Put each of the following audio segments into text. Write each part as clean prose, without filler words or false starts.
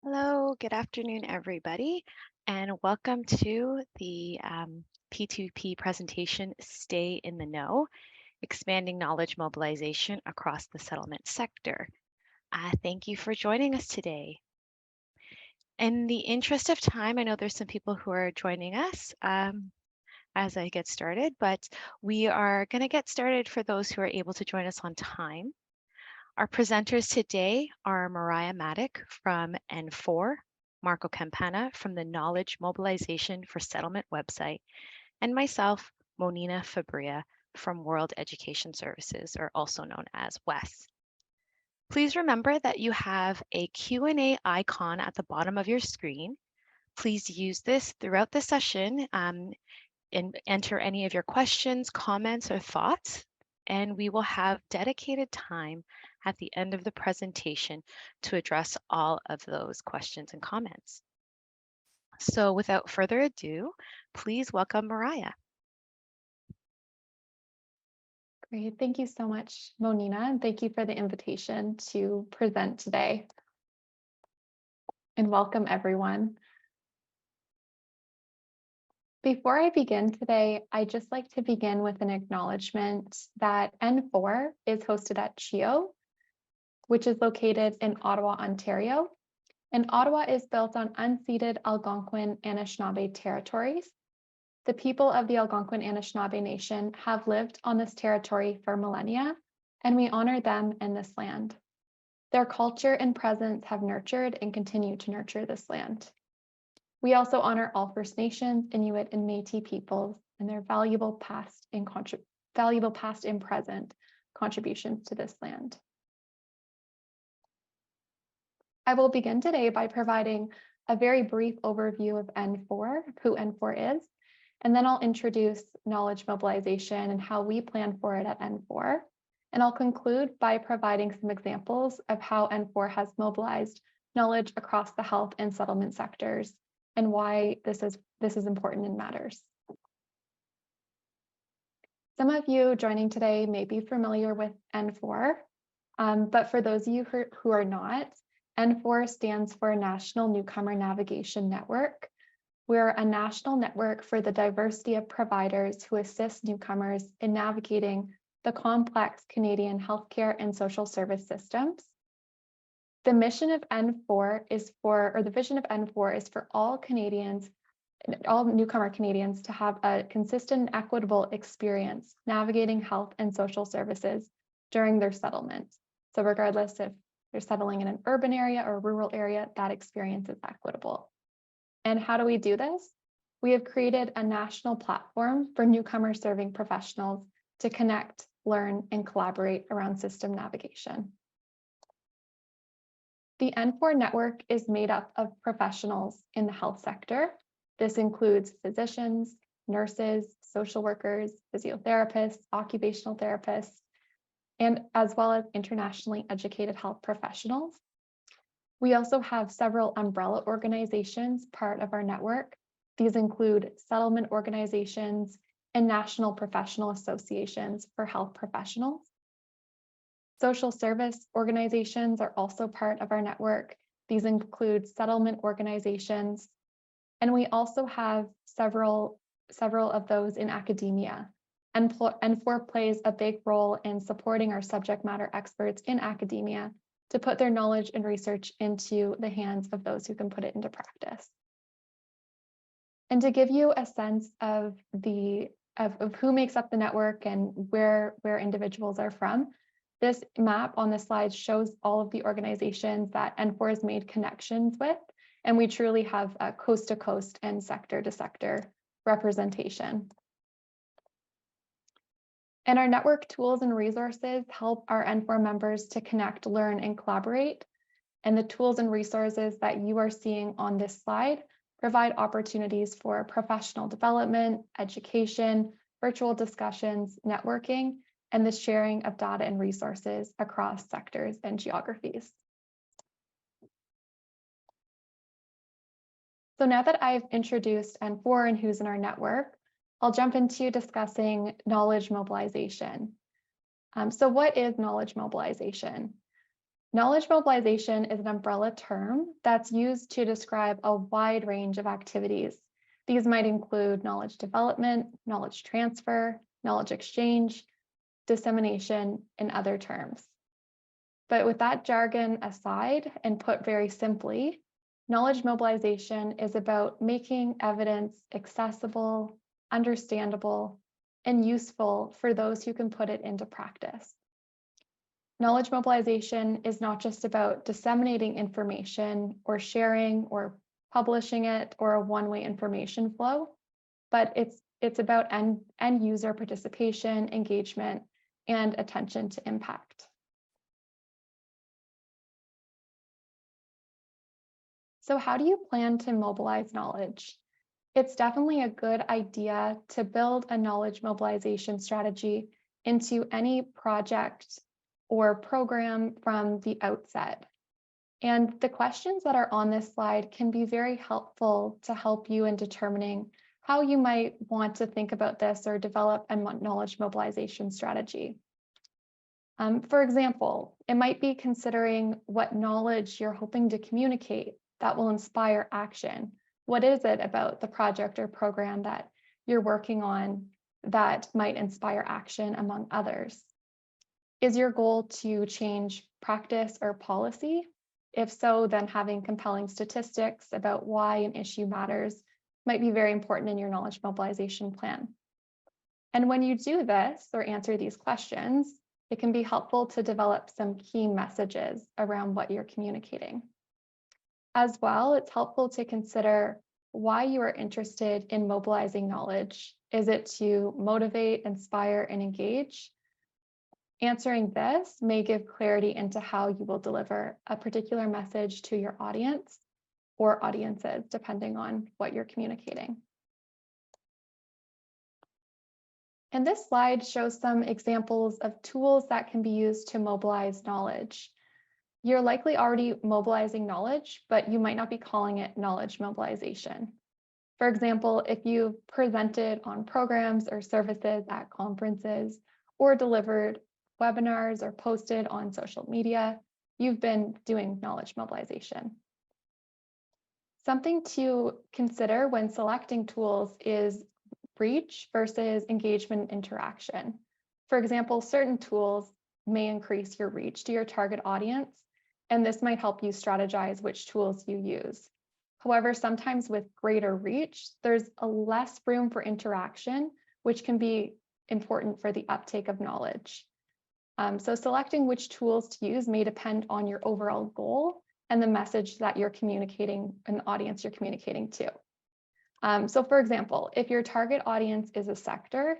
Hello, good afternoon, everybody, and welcome to the P2P presentation, Stay in the Know, Expanding Knowledge Mobilization Across the Settlement Sector. Thank you for joining us today. In the interest of time, I know there's some people who are joining us as I get started, but we are going to get started for those who are able to join us on time. Our presenters today are Mariah Maddock from N4, Marco Campana from the Knowledge Mobilization for Settlement website, and myself, Monina Fabria from World Education Services, or also known as WES. Please remember that you have a Q&A icon at the bottom of your screen. Please use this throughout the session and enter any of your questions, comments, or thoughts, and we will have dedicated time at the end of the presentation to address all of those questions and comments. So without further ado, please welcome Mariah. Great. Thank you so much, Monina, and thank you for the invitation to present today. And welcome, everyone. Before I begin today, I'd just like to begin with an acknowledgement that N4 is hosted at CHIO, which is located in Ottawa, Ontario. And Ottawa is built on unceded Algonquin Anishinaabe territories. The people of the Algonquin Anishinaabe Nation have lived on this territory for millennia, and we honor them and this land. Their culture and presence have nurtured and continue to nurture this land. We also honor all First Nations, Inuit, and Métis peoples and their valuable past and present contributions to this land. I will begin today by providing a very brief overview of N4, who N4 is, and then I'll introduce knowledge mobilization and how we plan for it at N4. And I'll conclude by providing some examples of how N4 has mobilized knowledge across the health and settlement sectors and why this is important and matters. Some of you joining today may be familiar with N4, but for those of you who are not, N4 stands for National Newcomer Navigation Network. We're a national network for the diversity of providers who assist newcomers in navigating the complex Canadian healthcare and social service systems. The mission of N4 is the vision of N4 is for all Canadians, all newcomer Canadians to have a consistent and equitable experience navigating health and social services during their settlement. So regardless if they're settling in an urban area or a rural area, that experience is equitable. And how do we do this? We have created a national platform for newcomer serving professionals to connect, learn, and collaborate around system navigation. The N4 network is made up of professionals in the health sector. This includes physicians, nurses, social workers, physiotherapists, occupational therapists, and as well as internationally educated health professionals. We also have several umbrella organizations part of our network. These include settlement organizations and national professional associations for health professionals. Social service organizations are also part of our network. These include settlement organizations, and we also have several of those in academia. N4 plays a big role in supporting our subject matter experts in academia to put their knowledge and research into the hands of those who can put it into practice. And to give you a sense of who makes up the network and where individuals are from, this map on the slide shows all of the organizations that N4 has made connections with, and we truly have a coast to coast and sector to sector representation. And our network tools and resources help our N4 members to connect, learn, and collaborate. And the tools and resources that you are seeing on this slide provide opportunities for professional development, education, virtual discussions, networking, and the sharing of data and resources across sectors and geographies. So now that I've introduced N4 and who's in our network, I'll jump into discussing knowledge mobilization. So what is knowledge mobilization? Knowledge mobilization is an umbrella term that's used to describe a wide range of activities. These might include knowledge development, knowledge transfer, knowledge exchange, dissemination, and other terms. But with that jargon aside and put very simply, knowledge mobilization is about making evidence accessible, understandable, and useful for those who can put it into practice. Knowledge mobilization is not just about disseminating information or sharing or publishing it or a one-way information flow, but it's about end user participation, engagement, and attention to impact. So how do you plan to mobilize knowledge? It's definitely a good idea to build a knowledge mobilization strategy into any project or program from the outset. And the questions that are on this slide can be very helpful to help you in determining how you might want to think about this or develop a knowledge mobilization strategy. For example, it might be considering what knowledge you're hoping to communicate that will inspire action. What is it about the project or program that you're working on that might inspire action among others? Is your goal to change practice or policy? If so, then having compelling statistics about why an issue matters might be very important in your knowledge mobilization plan. And when you do this or answer these questions, it can be helpful to develop some key messages around what you're communicating. As well, it's helpful to consider why you are interested in mobilizing knowledge. Is it to motivate, inspire, and engage? Answering this may give clarity into how you will deliver a particular message to your audience or audiences, depending on what you're communicating. And this slide shows some examples of tools that can be used to mobilize knowledge. You're likely already mobilizing knowledge, but you might not be calling it knowledge mobilization. For example, if you've presented on programs or services at conferences or delivered webinars or posted on social media, you've been doing knowledge mobilization. Something to consider when selecting tools is reach versus engagement interaction. For example, certain tools may increase your reach to your target audience, and this might help you strategize which tools you use. However, sometimes with greater reach, there's a less room for interaction, which can be important for the uptake of knowledge. So selecting which tools to use may depend on your overall goal and the message that you're communicating and the audience you're communicating to. So for example, if your target audience is a sector,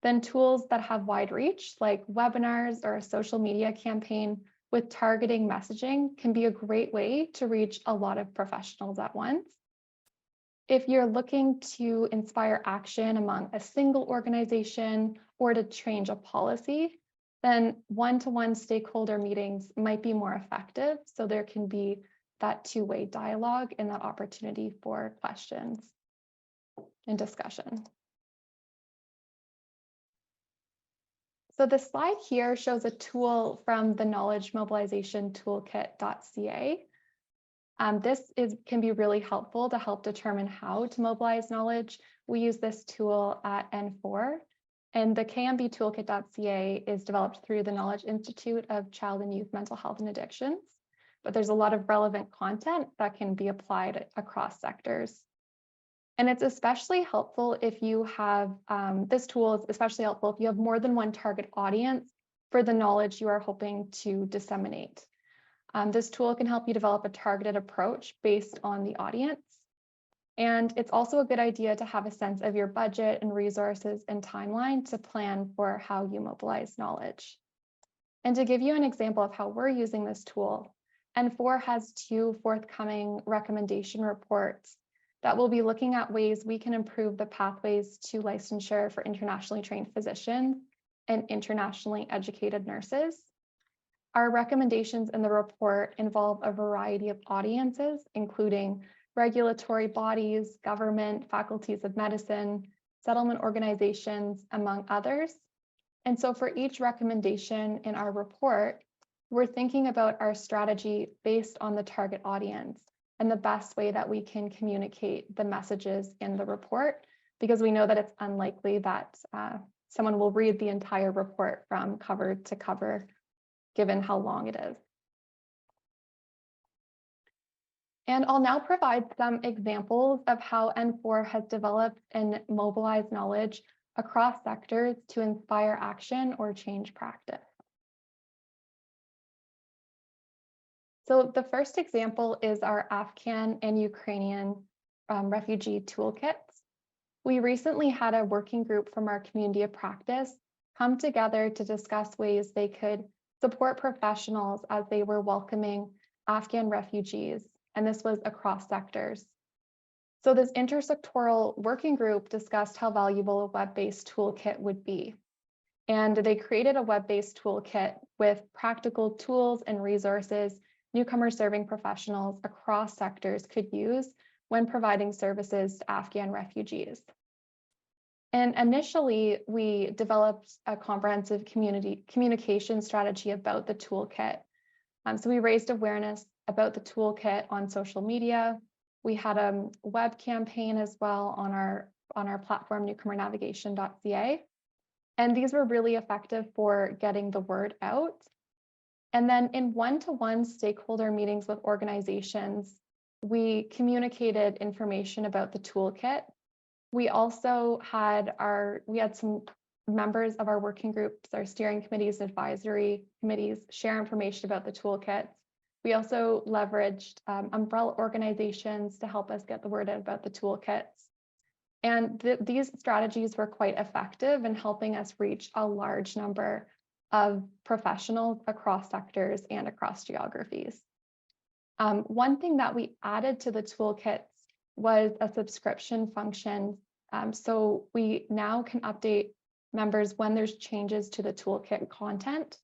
then tools that have wide reach, like webinars or a social media campaign with targeting messaging, can be a great way to reach a lot of professionals at once. If you're looking to inspire action among a single organization or to change a policy, then one-to-one stakeholder meetings might be more effective. So there can be that two-way dialogue and that opportunity for questions and discussion. So the slide here shows a tool from the Knowledge Mobilization Toolkit.ca. This can be really helpful to help determine how to mobilize knowledge. We use this tool at N4, and the KMB Toolkit.ca is developed through the Knowledge Institute of Child and Youth Mental Health and Addictions, but there's a lot of relevant content that can be applied across sectors. And it's especially helpful if you have, this tool is especially helpful if you have more than one target audience for the knowledge you are hoping to disseminate. This tool can help you develop a targeted approach based on the audience. And it's also a good idea to have a sense of your budget and resources and timeline to plan for how you mobilize knowledge. And to give you an example of how we're using this tool, N4 has 2 forthcoming recommendation reports that will be looking at ways we can improve the pathways to licensure for internationally trained physicians and internationally educated nurses. Our recommendations in the report involve a variety of audiences, including regulatory bodies, government, faculties of medicine, settlement organizations, among others. And so for each recommendation in our report, we're thinking about our strategy based on the target audience and the best way that we can communicate the messages in the report, because we know that it's unlikely that someone will read the entire report from cover to cover, given how long it is. And I'll now provide some examples of how N4 has developed and mobilized knowledge across sectors to inspire action or change practice. So the first example is our Afghan and Ukrainian refugee toolkits. We recently had a working group from our community of practice come together to discuss ways they could support professionals as they were welcoming Afghan refugees, and this was across sectors. So this intersectoral working group discussed how valuable a web-based toolkit would be. And they created a web-based toolkit with practical tools and resources newcomer serving professionals across sectors could use when providing services to Afghan refugees. And initially, we developed a comprehensive communication strategy about the toolkit. So we raised awareness about the toolkit on social media. We had a web campaign as well on our platform, newcomernavigation.ca. And these were really effective for getting the word out. And then in one-to-one stakeholder meetings with organizations, we communicated information about the toolkit. We also had some members of our working groups, our steering committees, advisory committees share information about the toolkits. We also leveraged umbrella organizations to help us get the word out about the toolkits. And these strategies were quite effective in helping us reach a large number of professionals across sectors and across geographies. One thing that we added to the toolkits was a subscription function. So we now can update members when there's changes to the toolkit content.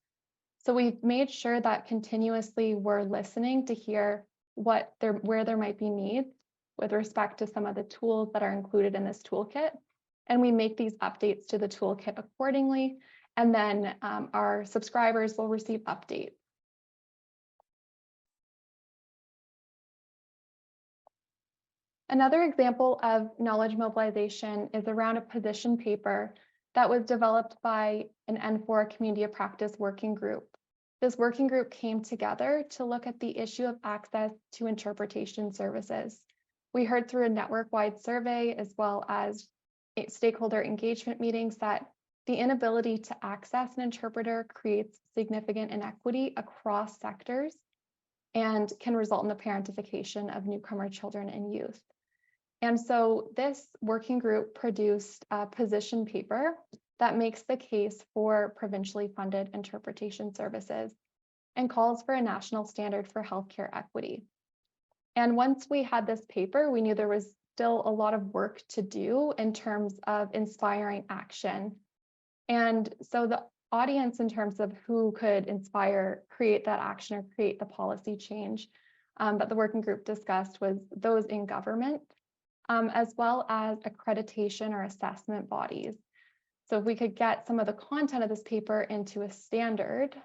So we've made sure that continuously we're listening to hear where there might be needs with respect to some of the tools that are included in this toolkit. And we make these updates to the toolkit accordingly. And then our subscribers will receive updates. Another example of knowledge mobilization is around a position paper that was developed by an N4 Community of Practice working group. This working group came together to look at the issue of access to interpretation services. We heard through a network-wide survey as well as stakeholder engagement meetings that the inability to access an interpreter creates significant inequity across sectors and can result in the parentification of newcomer children and youth. And so this working group produced a position paper that makes the case for provincially funded interpretation services and calls for a national standard for healthcare equity. And once we had this paper, we knew there was still a lot of work to do in terms of inspiring action. And so the audience in terms of who could create that action or create the policy change that the working group discussed was those in government, as well as accreditation or assessment bodies. So if we could get some of the content of this paper into a standard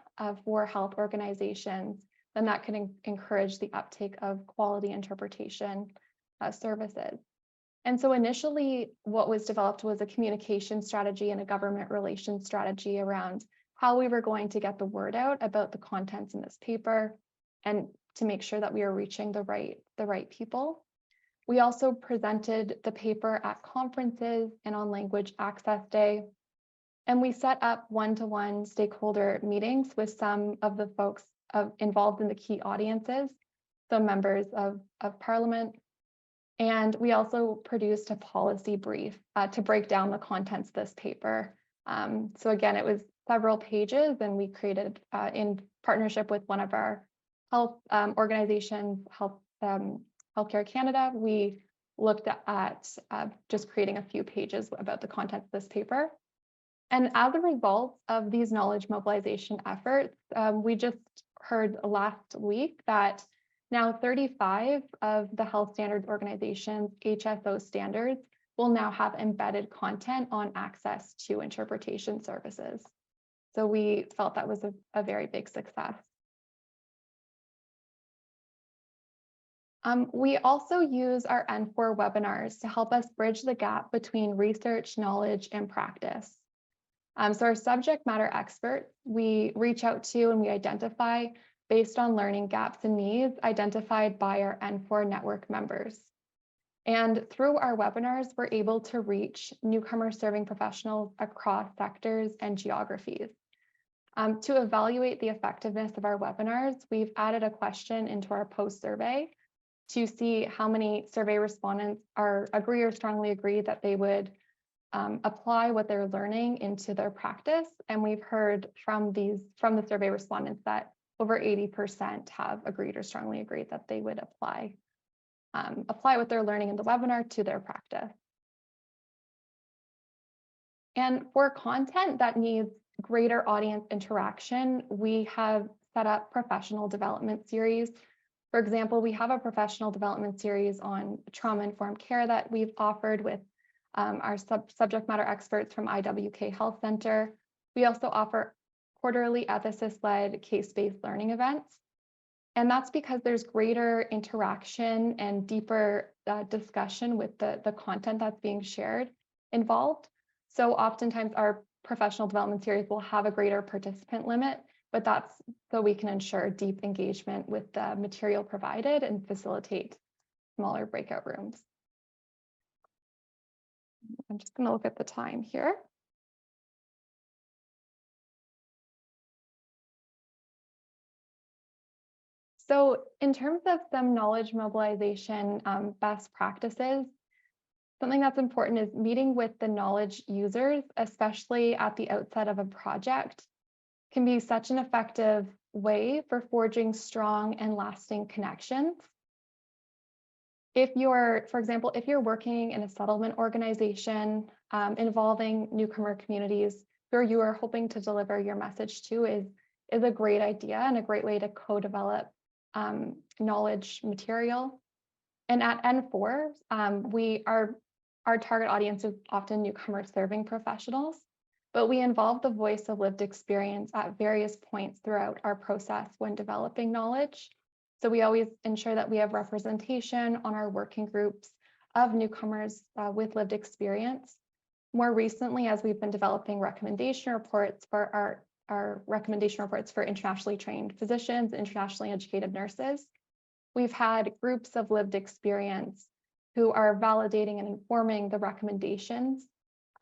for health organizations, then that could encourage the uptake of quality interpretation services. And so initially what was developed was a communication strategy and a government relations strategy around how we were going to get the word out about the contents in this paper and to make sure that we are reaching the right people. We also presented the paper at conferences and on Language Access Day. And we set up one-to-one stakeholder meetings with some of the folks involved in the key audiences, so members of Parliament. And we also produced a policy brief to break down the contents of this paper. So again, it was several pages, and we created in partnership with one of our health organizations, Healthcare Canada, we looked at just creating a few pages about the content of this paper. And as a result of these knowledge mobilization efforts, we just heard last week that now 35 of the Health Standards Organization's HSO standards will now have embedded content on access to interpretation services. So we felt that was a very big success. We also use our N4 webinars to help us bridge the gap between research, knowledge, and practice. So our subject matter experts, we reach out to and we identify based on learning gaps and needs identified by our N4 network members. And through our webinars, we're able to reach newcomer serving professionals across sectors and geographies. To evaluate the effectiveness of our webinars, we've added a question into our post survey to see how many survey respondents agree or strongly agree that they would apply what they're learning into their practice. And we've heard from the survey respondents that over 80% have agreed or strongly agreed that they would apply what they're learning in the webinar to their practice. And for content that needs greater audience interaction, we have set up professional development series. For example, we have a professional development series on trauma-informed care that we've offered with our subject matter experts from IWK Health Center. We also offer quarterly ethicist-led case-based learning events. And that's because there's greater interaction and deeper discussion with the content that's being shared involved. So oftentimes our professional development series will have a greater participant limit, but that's so we can ensure deep engagement with the material provided and facilitate smaller breakout rooms. I'm just going to look at the time here. So in terms of some knowledge mobilization best practices, something that's important is meeting with the knowledge users, especially at the outset of a project, can be such an effective way for forging strong and lasting connections. For example, if you're working in a settlement organization involving newcomer communities where you are hoping to deliver your message to is a great idea and a great way to co-develop knowledge material. And at N4, our target audience is often newcomer serving professionals, but we involve the voice of lived experience at various points throughout our process when developing knowledge. So we always ensure that we have representation on our working groups of newcomers with lived experience. More recently, as we've been developing recommendation reports for our recommendation reports for internationally trained physicians, internationally educated nurses, we've had groups of lived experience who are validating and informing the recommendations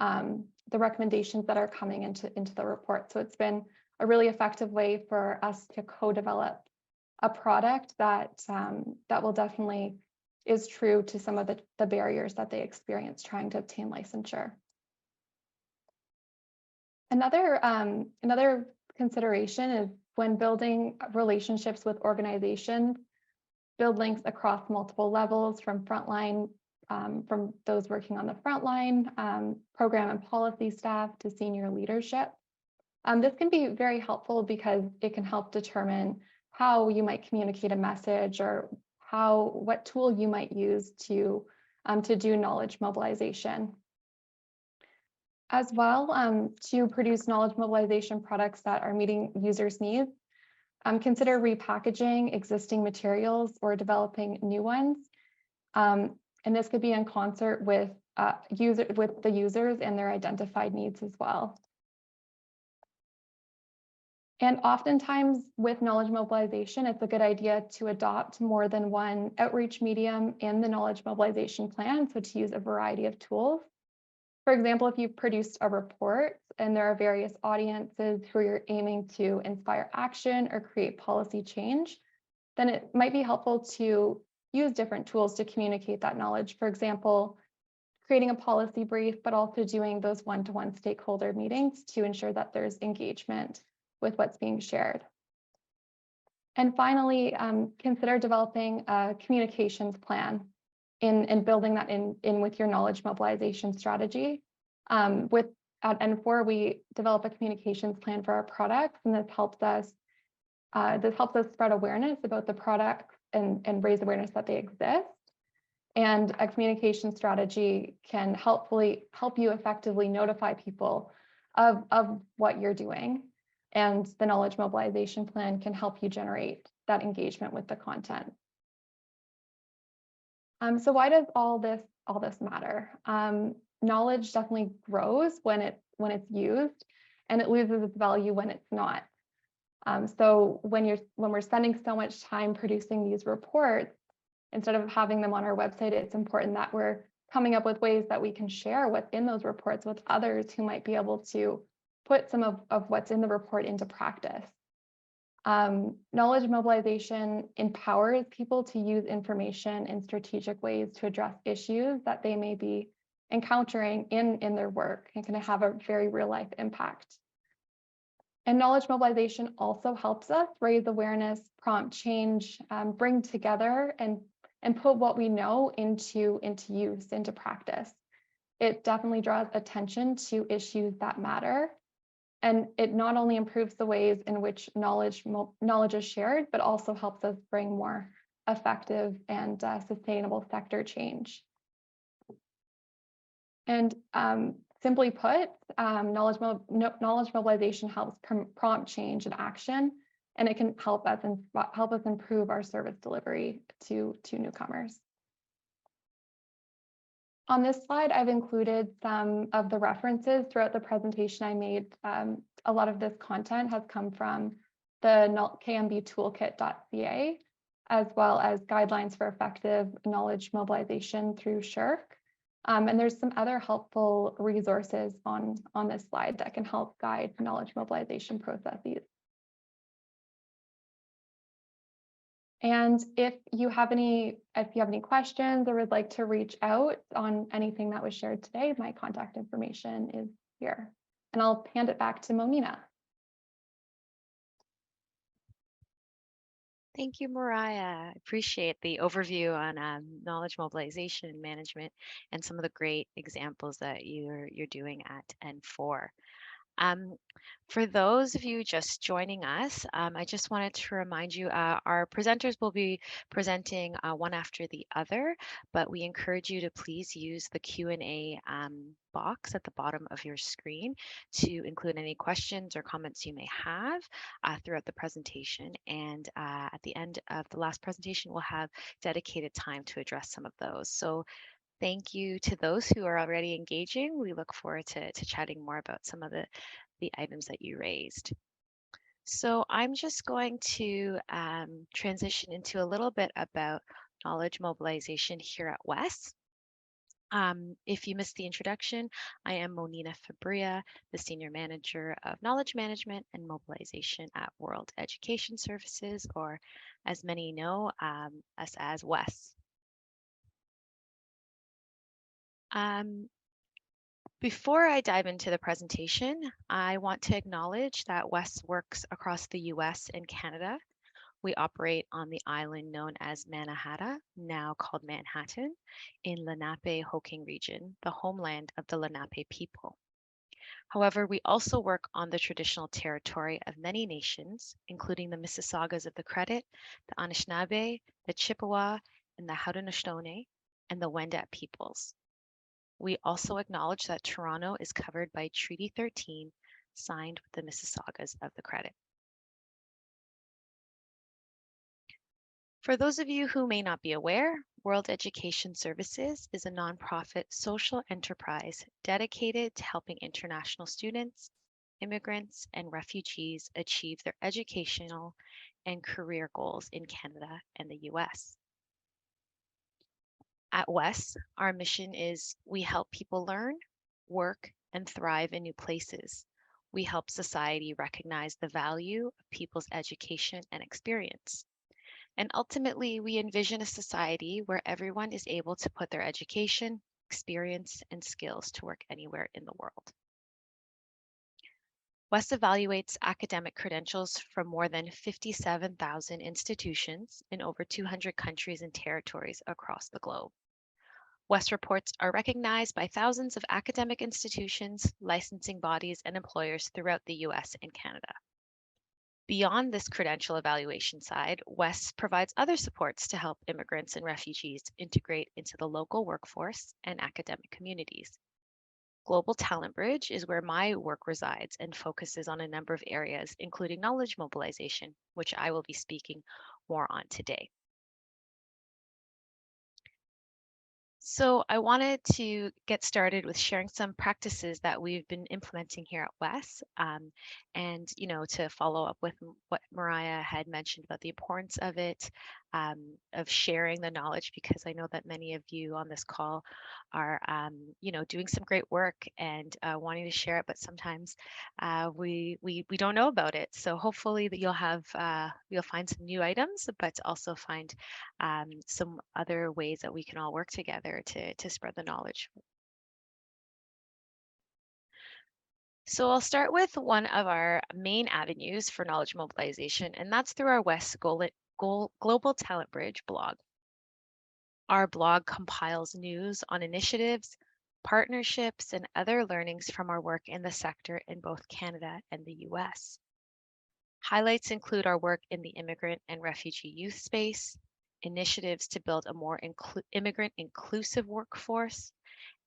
that are coming into the report. So it's been a really effective way for us to co-develop a product that will definitely is true to some of the barriers that they experience trying to obtain licensure. Another consideration is when building relationships with organizations, build links across multiple levels from frontline, from those working on the frontline, program and policy staff to senior leadership. This can be very helpful because it can help determine how you might communicate a message or what tool you might use to do knowledge mobilization. As well, to produce knowledge mobilization products that are meeting users' needs, consider repackaging existing materials or developing new ones. And this could be in concert with the users and their identified needs as well. And oftentimes with knowledge mobilization, it's a good idea to adopt more than one outreach medium in the knowledge mobilization plan, so to use a variety of tools. For example, if you've produced a report and there are various audiences who you're aiming to inspire action or create policy change, then it might be helpful to use different tools to communicate that knowledge. For example, creating a policy brief, but also doing those one-to-one stakeholder meetings to ensure that there's engagement with what's being shared. And finally, consider developing a communications plan and building that in with your knowledge mobilization strategy. At N4, we develop a communications plan for our products, and this helps us spread awareness about the products and raise awareness that they exist. And a communication strategy can help you effectively notify people of what you're doing. And the knowledge mobilization plan can help you generate that engagement with the content. So why does all this matter? Knowledge definitely grows when it's used, and it loses its value when it's not. So when we're spending so much time producing these reports, instead of having them on our website, it's important that we're coming up with ways that we can share what's in those reports with others who might be able to put some of what's in the report into practice. Knowledge mobilization empowers people to use information in strategic ways to address issues that they may be encountering in their work. It can have a very real life impact. And knowledge mobilization also helps us raise awareness, prompt change, bring together and put what we know into use, into practice. It definitely draws attention to issues that matter. And it not only improves the ways in which knowledge is shared, but also helps us bring more effective and sustainable sector change. And simply put, knowledge mobilization helps prompt change and action, and it can help us improve our service delivery to newcomers. On this slide, I've included some of the references throughout the presentation I made. A lot of this content has come from the kmbtoolkit.ca, as well as guidelines for effective knowledge mobilization through SSHRC. And there's some other helpful resources on this slide that can help guide knowledge mobilization processes. And if you have any questions or would like to reach out on anything that was shared today, my contact information is here. And I'll hand it back to Monina. Thank you, Mariah. I appreciate the overview on knowledge mobilization and management and some of the great examples that you're doing at N4. For those of you just joining us, I just wanted to remind you our presenters will be presenting one after the other, but we encourage you to please use the Q&A box at the bottom of your screen to include any questions or comments you may have throughout the presentation. And at the end of the last presentation, we'll have dedicated time to address some of those. So thank you to those who are already engaging. We look forward to chatting more about some of the items that you raised. So I'm just going to transition into a little bit about knowledge mobilization here at WES. If you missed the introduction, I am Monina Fabria, the Senior Manager of Knowledge Management and Mobilization at World Education Services, or as many know us as WES. Before I dive into the presentation, I want to acknowledge that WES works across the US and Canada. We operate on the island known as Mannahatta, now called Manhattan, in Lenape-Hoking region, the homeland of the Lenape people. However, we also work on the traditional territory of many nations, including the Mississaugas of the Credit, the Anishinaabe, the Chippewa, and the Haudenosaunee, and the Wendat peoples. We also acknowledge that Toronto is covered by Treaty 13, signed with the Mississaugas of the Credit. For those of you who may not be aware, World Education Services is a nonprofit social enterprise dedicated to helping international students, immigrants, and refugees achieve their educational and career goals in Canada and the US. At WES, our mission is we help people learn, work, and thrive in new places. We help society recognize the value of people's education and experience. And ultimately, we envision a society where everyone is able to put their education, experience, and skills to work anywhere in the world. WES evaluates academic credentials from more than 57,000 institutions in over 200 countries and territories across the globe. WES reports are recognized by thousands of academic institutions, licensing bodies, and employers throughout the US and Canada. Beyond this credential evaluation side, WES provides other supports to help immigrants and refugees integrate into the local workforce and academic communities. Global Talent Bridge is where my work resides and focuses on a number of areas, including knowledge mobilization, which I will be speaking more on today. So I wanted to get started with sharing some practices that we've been implementing here at WES, and to follow up with what Mariah had mentioned about the importance of it, of sharing the knowledge, because I know that many of you on this call are, doing some great work and wanting to share it, but sometimes we don't know about it. So hopefully that you'll find some new items, but also find some other ways that we can all work together to spread the knowledge. So I'll start with one of our main avenues for knowledge mobilization, and that's through our Global Talent Bridge blog. Our blog compiles news on initiatives, partnerships, and other learnings from our work in the sector in both Canada and the US. Highlights include our work in the immigrant and refugee youth space, initiatives to build a more immigrant inclusive workforce,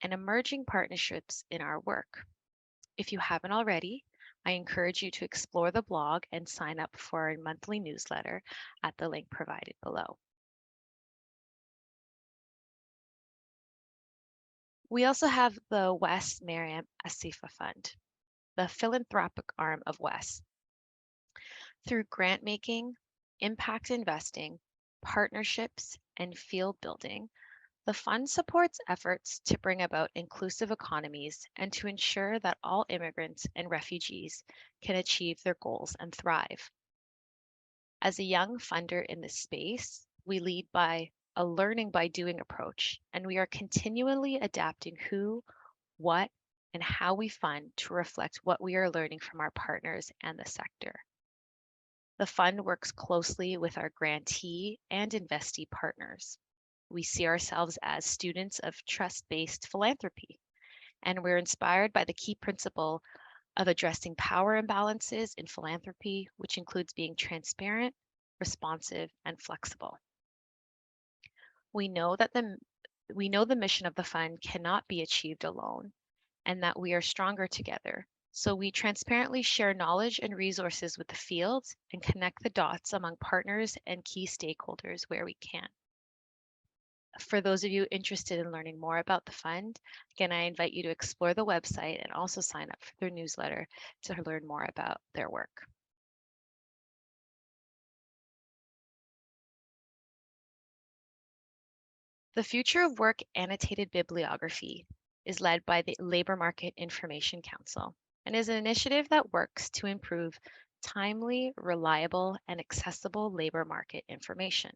and emerging partnerships in our work. If you haven't already, I encourage you to explore the blog and sign up for our monthly newsletter at the link provided below. We also have the West Mariam Asifa Fund, the philanthropic arm of WES. Through grant making, impact investing, partnerships, and field building, the fund supports efforts to bring about inclusive economies and to ensure that all immigrants and refugees can achieve their goals and thrive. As a young funder in this space, we lead by a learning by doing approach, and we are continually adapting who, what, and how we fund to reflect what we are learning from our partners and the sector. The fund works closely with our grantee and investee partners. We see ourselves as students of trust-based philanthropy, and we're inspired by the key principle of addressing power imbalances in philanthropy, which includes being transparent, responsive, and flexible. We know that the mission of the fund cannot be achieved alone, and that we are stronger together. So we transparently share knowledge and resources with the field and connect the dots among partners and key stakeholders where we can. For those of you interested in learning more about the fund, again, I invite you to explore the website and also sign up for their newsletter to learn more about their work. The Future of Work Annotated Bibliography is led by the Labor Market Information Council and is an initiative that works to improve timely, reliable, and accessible labor market information.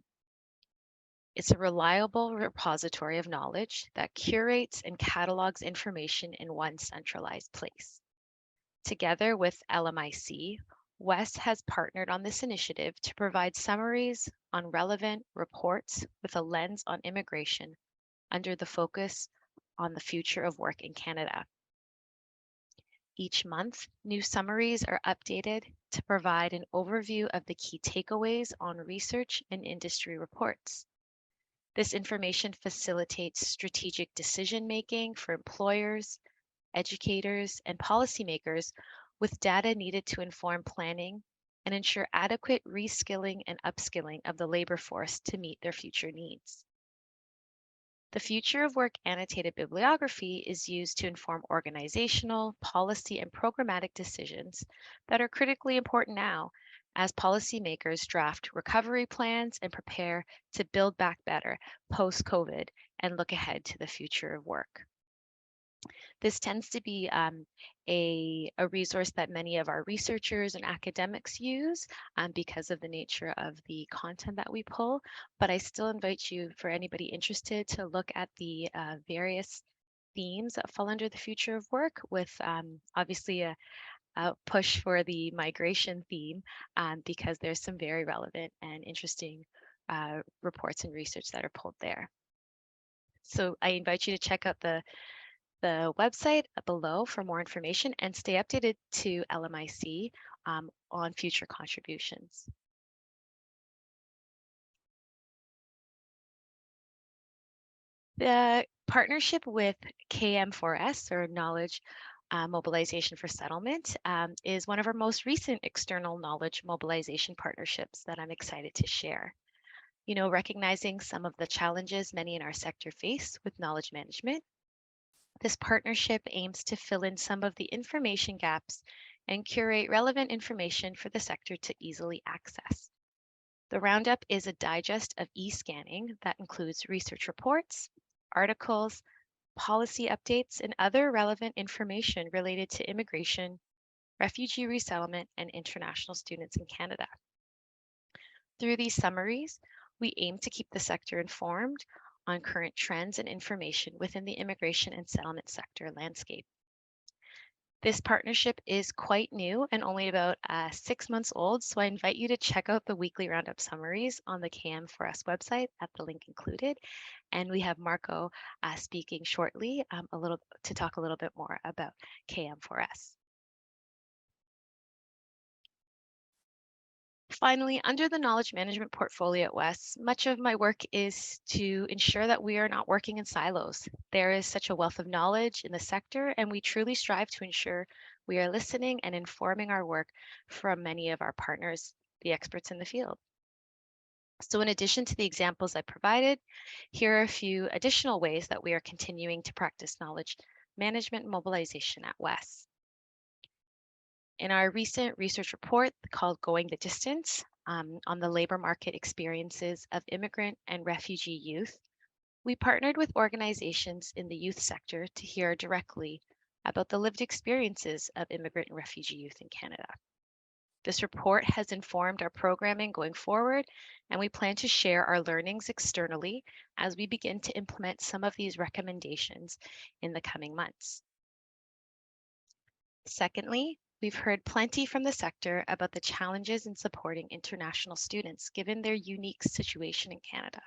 It's a reliable repository of knowledge that curates and catalogs information in one centralized place. Together with LMIC, WES has partnered on this initiative to provide summaries on relevant reports with a lens on immigration under the focus on the future of work in Canada. Each month, new summaries are updated to provide an overview of the key takeaways on research and industry reports. This information facilitates strategic decision making for employers, educators, and policymakers with data needed to inform planning and ensure adequate reskilling and upskilling of the labor force to meet their future needs. The Future of Work Annotated Bibliography is used to inform organizational, policy, and programmatic decisions that are critically important now as policymakers draft recovery plans and prepare to build back better post-COVID and look ahead to the future of work. This tends to be a resource that many of our researchers and academics use because of the nature of the content that we pull. But I still invite you, for anybody interested, to look at the various themes that fall under the future of work with obviously a push for the migration theme because there's some very relevant and interesting reports and research that are pulled there. So I invite you to check out the website below for more information and stay updated to LMIC on future contributions. The partnership with KM4S, or Knowledge Mobilization for Settlement, is one of our most recent external knowledge mobilization partnerships that I'm excited to share. recognizing some of the challenges many in our sector face with knowledge management. This partnership aims to fill in some of the information gaps and curate relevant information for the sector to easily access. The Roundup is a digest of e-scanning that includes research reports, articles, policy updates, and other relevant information related to immigration, refugee resettlement, and international students in Canada. Through these summaries, we aim to keep the sector informed on current trends and information within the immigration and settlement sector landscape. This partnership is quite new and only about 6 months old, so I invite you to check out the weekly Roundup summaries on the KM4S website at the link included. And we have Marco speaking shortly to talk a little bit more about KM4S. Finally, under the knowledge management portfolio at WES, much of my work is to ensure that we are not working in silos. There is such a wealth of knowledge in the sector, and we truly strive to ensure we are listening and informing our work from many of our partners, the experts in the field. So in addition to the examples I provided, here are a few additional ways that we are continuing to practice knowledge management and mobilization at WES. In our recent research report called Going the Distance on the labor market experiences of immigrant and refugee youth, we partnered with organizations in the youth sector to hear directly about the lived experiences of immigrant and refugee youth in Canada. This report has informed our programming going forward, and we plan to share our learnings externally as we begin to implement some of these recommendations in the coming months. Secondly, we've heard plenty from the sector about the challenges in supporting international students given their unique situation in Canada.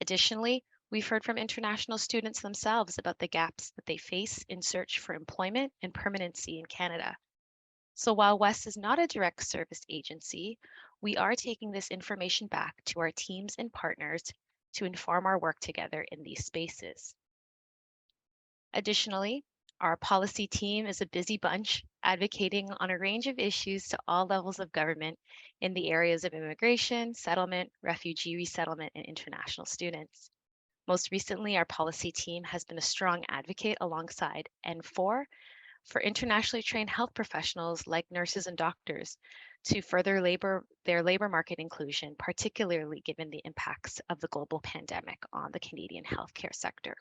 Additionally, we've heard from international students themselves about the gaps that they face in search for employment and permanency in Canada. So while WES is not a direct service agency, we are taking this information back to our teams and partners to inform our work together in these spaces. Additionally, our policy team is a busy bunch advocating on a range of issues to all levels of government in the areas of immigration, settlement, refugee resettlement, and international students. Most recently, our policy team has been a strong advocate alongside N4 for internationally trained health professionals like nurses and doctors to further their labor market inclusion, particularly given the impacts of the global pandemic on the Canadian healthcare sector.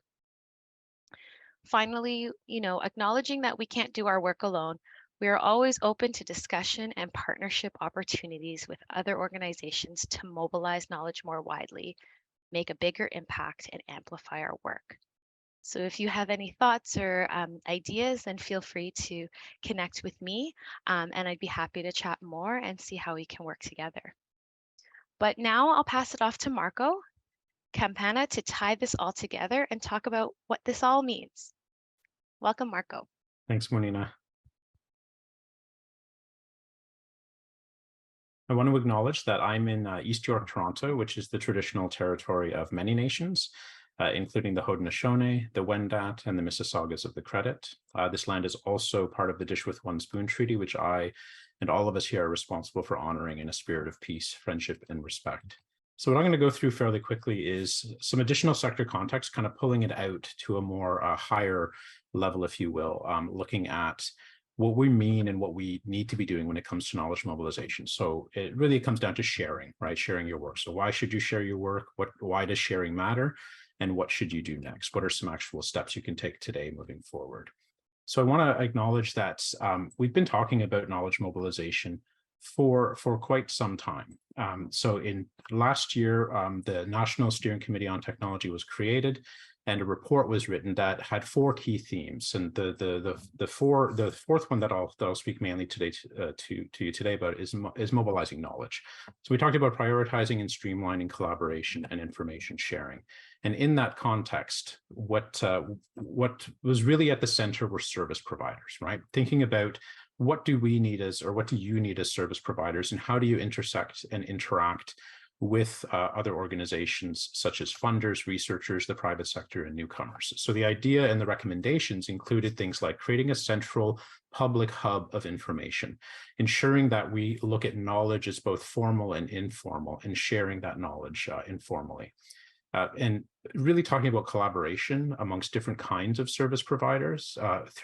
Finally, acknowledging that we can't do our work alone, we are always open to discussion and partnership opportunities with other organizations to mobilize knowledge more widely, make a bigger impact, and amplify our work. So if you have any thoughts or ideas, then feel free to connect with me, and I'd be happy to chat more and see how we can work together. But now I'll pass it off to Marco Campana to tie this all together and talk about what this all means. Welcome, Marco. Thanks, Monina. I want to acknowledge that I'm in East York, Toronto, which is the traditional territory of many nations, including the Haudenosaunee, the Wendat, and the Mississaugas of the Credit. This land is also part of the Dish with One Spoon Treaty, which I and all of us here are responsible for honoring in a spirit of peace, friendship, and respect. So what I'm going to go through fairly quickly is some additional sector context, kind of pulling it out to a more higher level, if you will, looking at what we mean and what we need to be doing when it comes to knowledge mobilization. So it really comes down to sharing, right? Sharing your work. So why should you share your work? Why does sharing matter? And what should you do next? What are some actual steps you can take today moving forward? So I want to acknowledge that we've been talking about knowledge mobilization for quite some time. So in last year, the National Steering Committee on Technology was created, and a report was written that had 4 key themes. And the fourth one that I'll speak mainly today to you today about is mobilizing knowledge. So we talked about prioritizing and streamlining collaboration and information sharing. And in that context, what was really at the center were service providers, right? Thinking about what do we need as, or what do you need as service providers, and how do you intersect and interact with other organizations such as funders, researchers, the private sector, and newcomers. So the idea and the recommendations included things like creating a central public hub of information, ensuring that we look at knowledge as both formal and informal, and sharing that knowledge informally. And really talking about collaboration amongst different kinds of service providers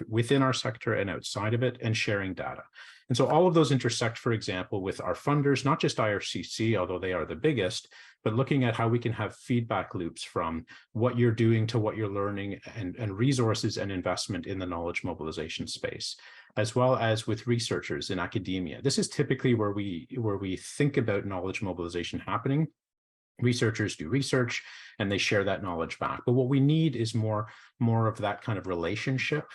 within our sector and outside of it, and sharing data. And so all of those intersect, for example, with our funders, not just IRCC, although they are the biggest, but looking at how we can have feedback loops from what you're doing to what you're learning, and resources and investment in the knowledge mobilization space, as well as with researchers in academia. This is typically where we think about knowledge mobilization happening. Researchers do research and they share that knowledge back. But what we need is more of that kind of relationship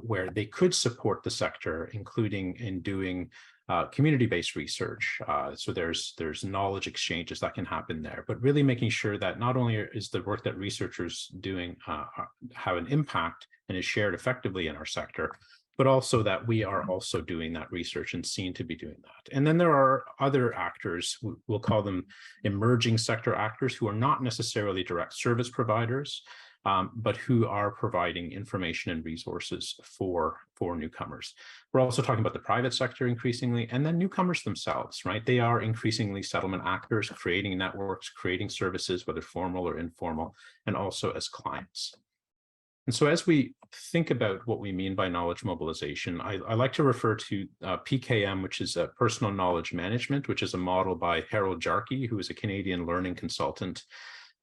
where they could support the sector, including in doing community-based research. So there's knowledge exchanges that can happen there, but really making sure that not only is the work that researchers doing have an impact and is shared effectively in our sector, but also that we are also doing that research and seen to be doing that. And then there are other actors, we'll call them emerging sector actors, who are not necessarily direct service providers, but who are providing information and resources for newcomers. We're also talking about the private sector increasingly, and then newcomers themselves, right? They are increasingly settlement actors, creating networks, creating services, whether formal or informal, and also as clients. And so as we think about what we mean by knowledge mobilization, I like to refer to PKM, which is personal knowledge management, which is a model by Harold Jarkey, who is a Canadian learning consultant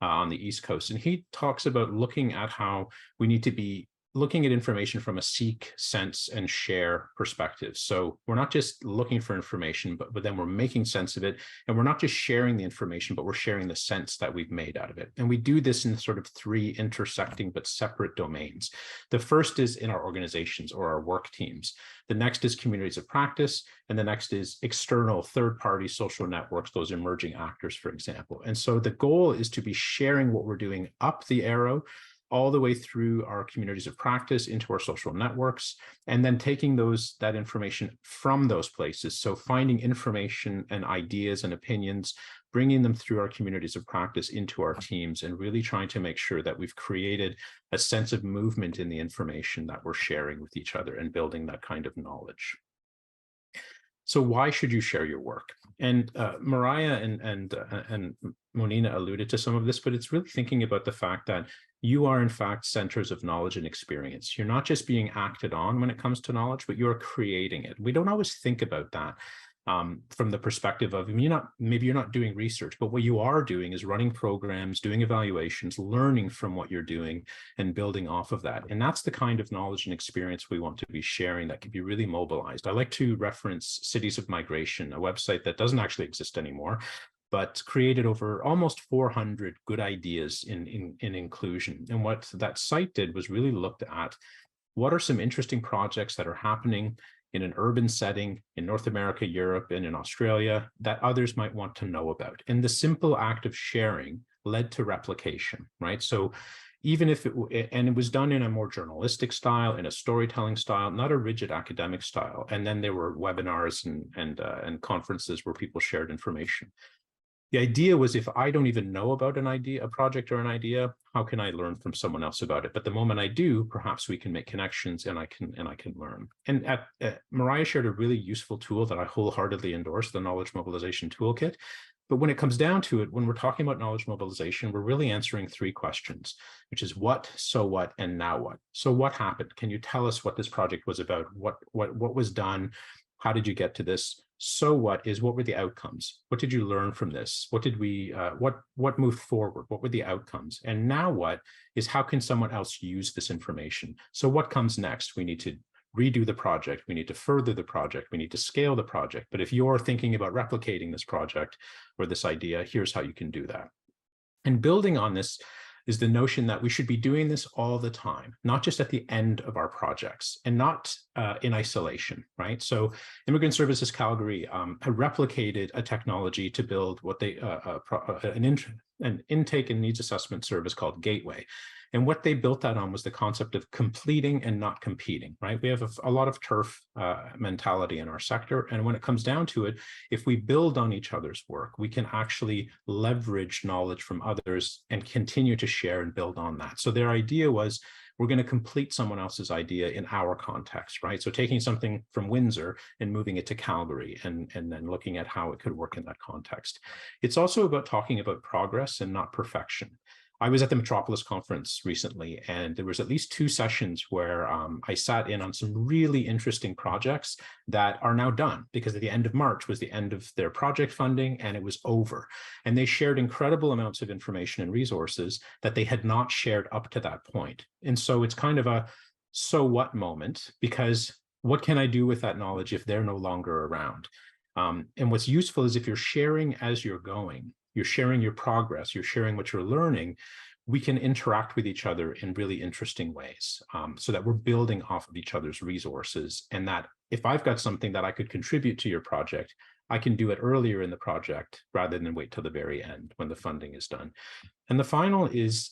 on the East Coast. And he talks about looking at how we need to be looking at information from a seek, sense, and share perspective. So we're not just looking for information, but then we're making sense of it. And we're not just sharing the information, but we're sharing the sense that we've made out of it. And we do this in sort of three intersecting but separate domains. The first is in our organizations or our work teams. The next is communities of practice. And the next is external third-party social networks, those emerging actors, for example. And so the goal is to be sharing what we're doing up the arrow, all the way through our communities of practice into our social networks, and then taking that information from those places. So finding information and ideas and opinions, bringing them through our communities of practice into our teams, and really trying to make sure that we've created a sense of movement in the information that we're sharing with each other and building that kind of knowledge. So why should you share your work? And Mariah and Monina alluded to some of this, but it's really thinking about the fact that you are in fact centers of knowledge and experience. You're not just being acted on when it comes to knowledge, but you're creating it. We don't always think about that from the perspective of, maybe you're not doing research, but what you are doing is running programs, doing evaluations, learning from what you're doing and building off of that. And that's the kind of knowledge and experience we want to be sharing that can be really mobilized. I like to reference Cities of Migration, a website that doesn't actually exist anymore, but created over almost 400 good ideas in inclusion. And what that site did was really looked at what are some interesting projects that are happening in an urban setting in North America, Europe, and in Australia that others might want to know about. And the simple act of sharing led to replication, right? So even if it was done in a more journalistic style, in a storytelling style, not a rigid academic style. And then there were webinars and conferences where people shared information. The idea was, if I don't even know about an idea, a project or an idea, how can I learn from someone else about it? But the moment I do, perhaps we can make connections and I can learn. And Mariah shared a really useful tool that I wholeheartedly endorse, the Knowledge Mobilization Toolkit. But when it comes down to it, when we're talking about knowledge mobilization, we're really answering three questions, which is what, so what, and now what. So what happened? Can you tell us what this project was about? What was done? How did you get to this? So what were the outcomes? What did you learn from this? What did we, what moved forward? What were the outcomes? And now what is, how can someone else use this information? So what comes next? We need to redo the project. We need to further the project. We need to scale the project. But if you're thinking about replicating this project or this idea, here's how you can do that. And building on this is the notion that we should be doing this all the time, not just at the end of our projects, and not in isolation, right? So Immigrant Services Calgary replicated a technology to build what they an intake and needs assessment service called Gateway. And what they built that on was the concept of completing and not competing, right? We have a lot of turf mentality in our sector. And when it comes down to it, if we build on each other's work, we can actually leverage knowledge from others and continue to share and build on that. So their idea was, we're going to complete someone else's idea in our context, right? So taking something from Windsor and moving it to Calgary and then looking at how it could work in that context. It's also about talking about progress and not perfection. I was at the Metropolis conference recently, and there was at least 2 sessions where I sat in on some really interesting projects that are now done, because at the end of March was the end of their project funding and it was over. And they shared incredible amounts of information and resources that they had not shared up to that point. And so it's kind of a so what moment, because what can I do with that knowledge if they're no longer around? And what's useful is if you're sharing as you're going, you're sharing your progress, you're sharing what you're learning, we can interact with each other in really interesting ways, so that we're building off of each other's resources. And that if I've got something that I could contribute to your project, I can do it earlier in the project rather than wait till the very end when the funding is done. And the final is,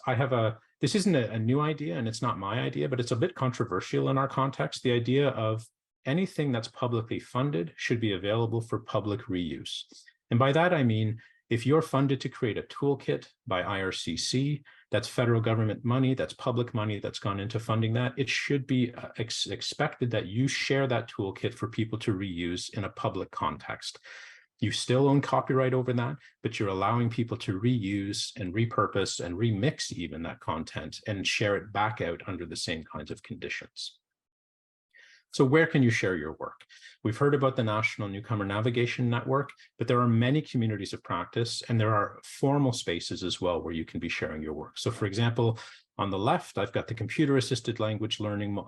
this isn't a new idea and it's not my idea, but it's a bit controversial in our context. The idea of anything that's publicly funded should be available for public reuse. And by that, I mean, if you're funded to create a toolkit by IRCC, that's federal government money, that's public money that's gone into funding that, it should be expected that you share that toolkit for people to reuse in a public context. You still own copyright over that, but you're allowing people to reuse and repurpose and remix even that content and share it back out under the same kinds of conditions. So where can you share your work? We've heard about the National Newcomer Navigation Network, but there are many communities of practice, and there are formal spaces as well where you can be sharing your work. So for example, on the left, I've got the Computer Assisted Language Learning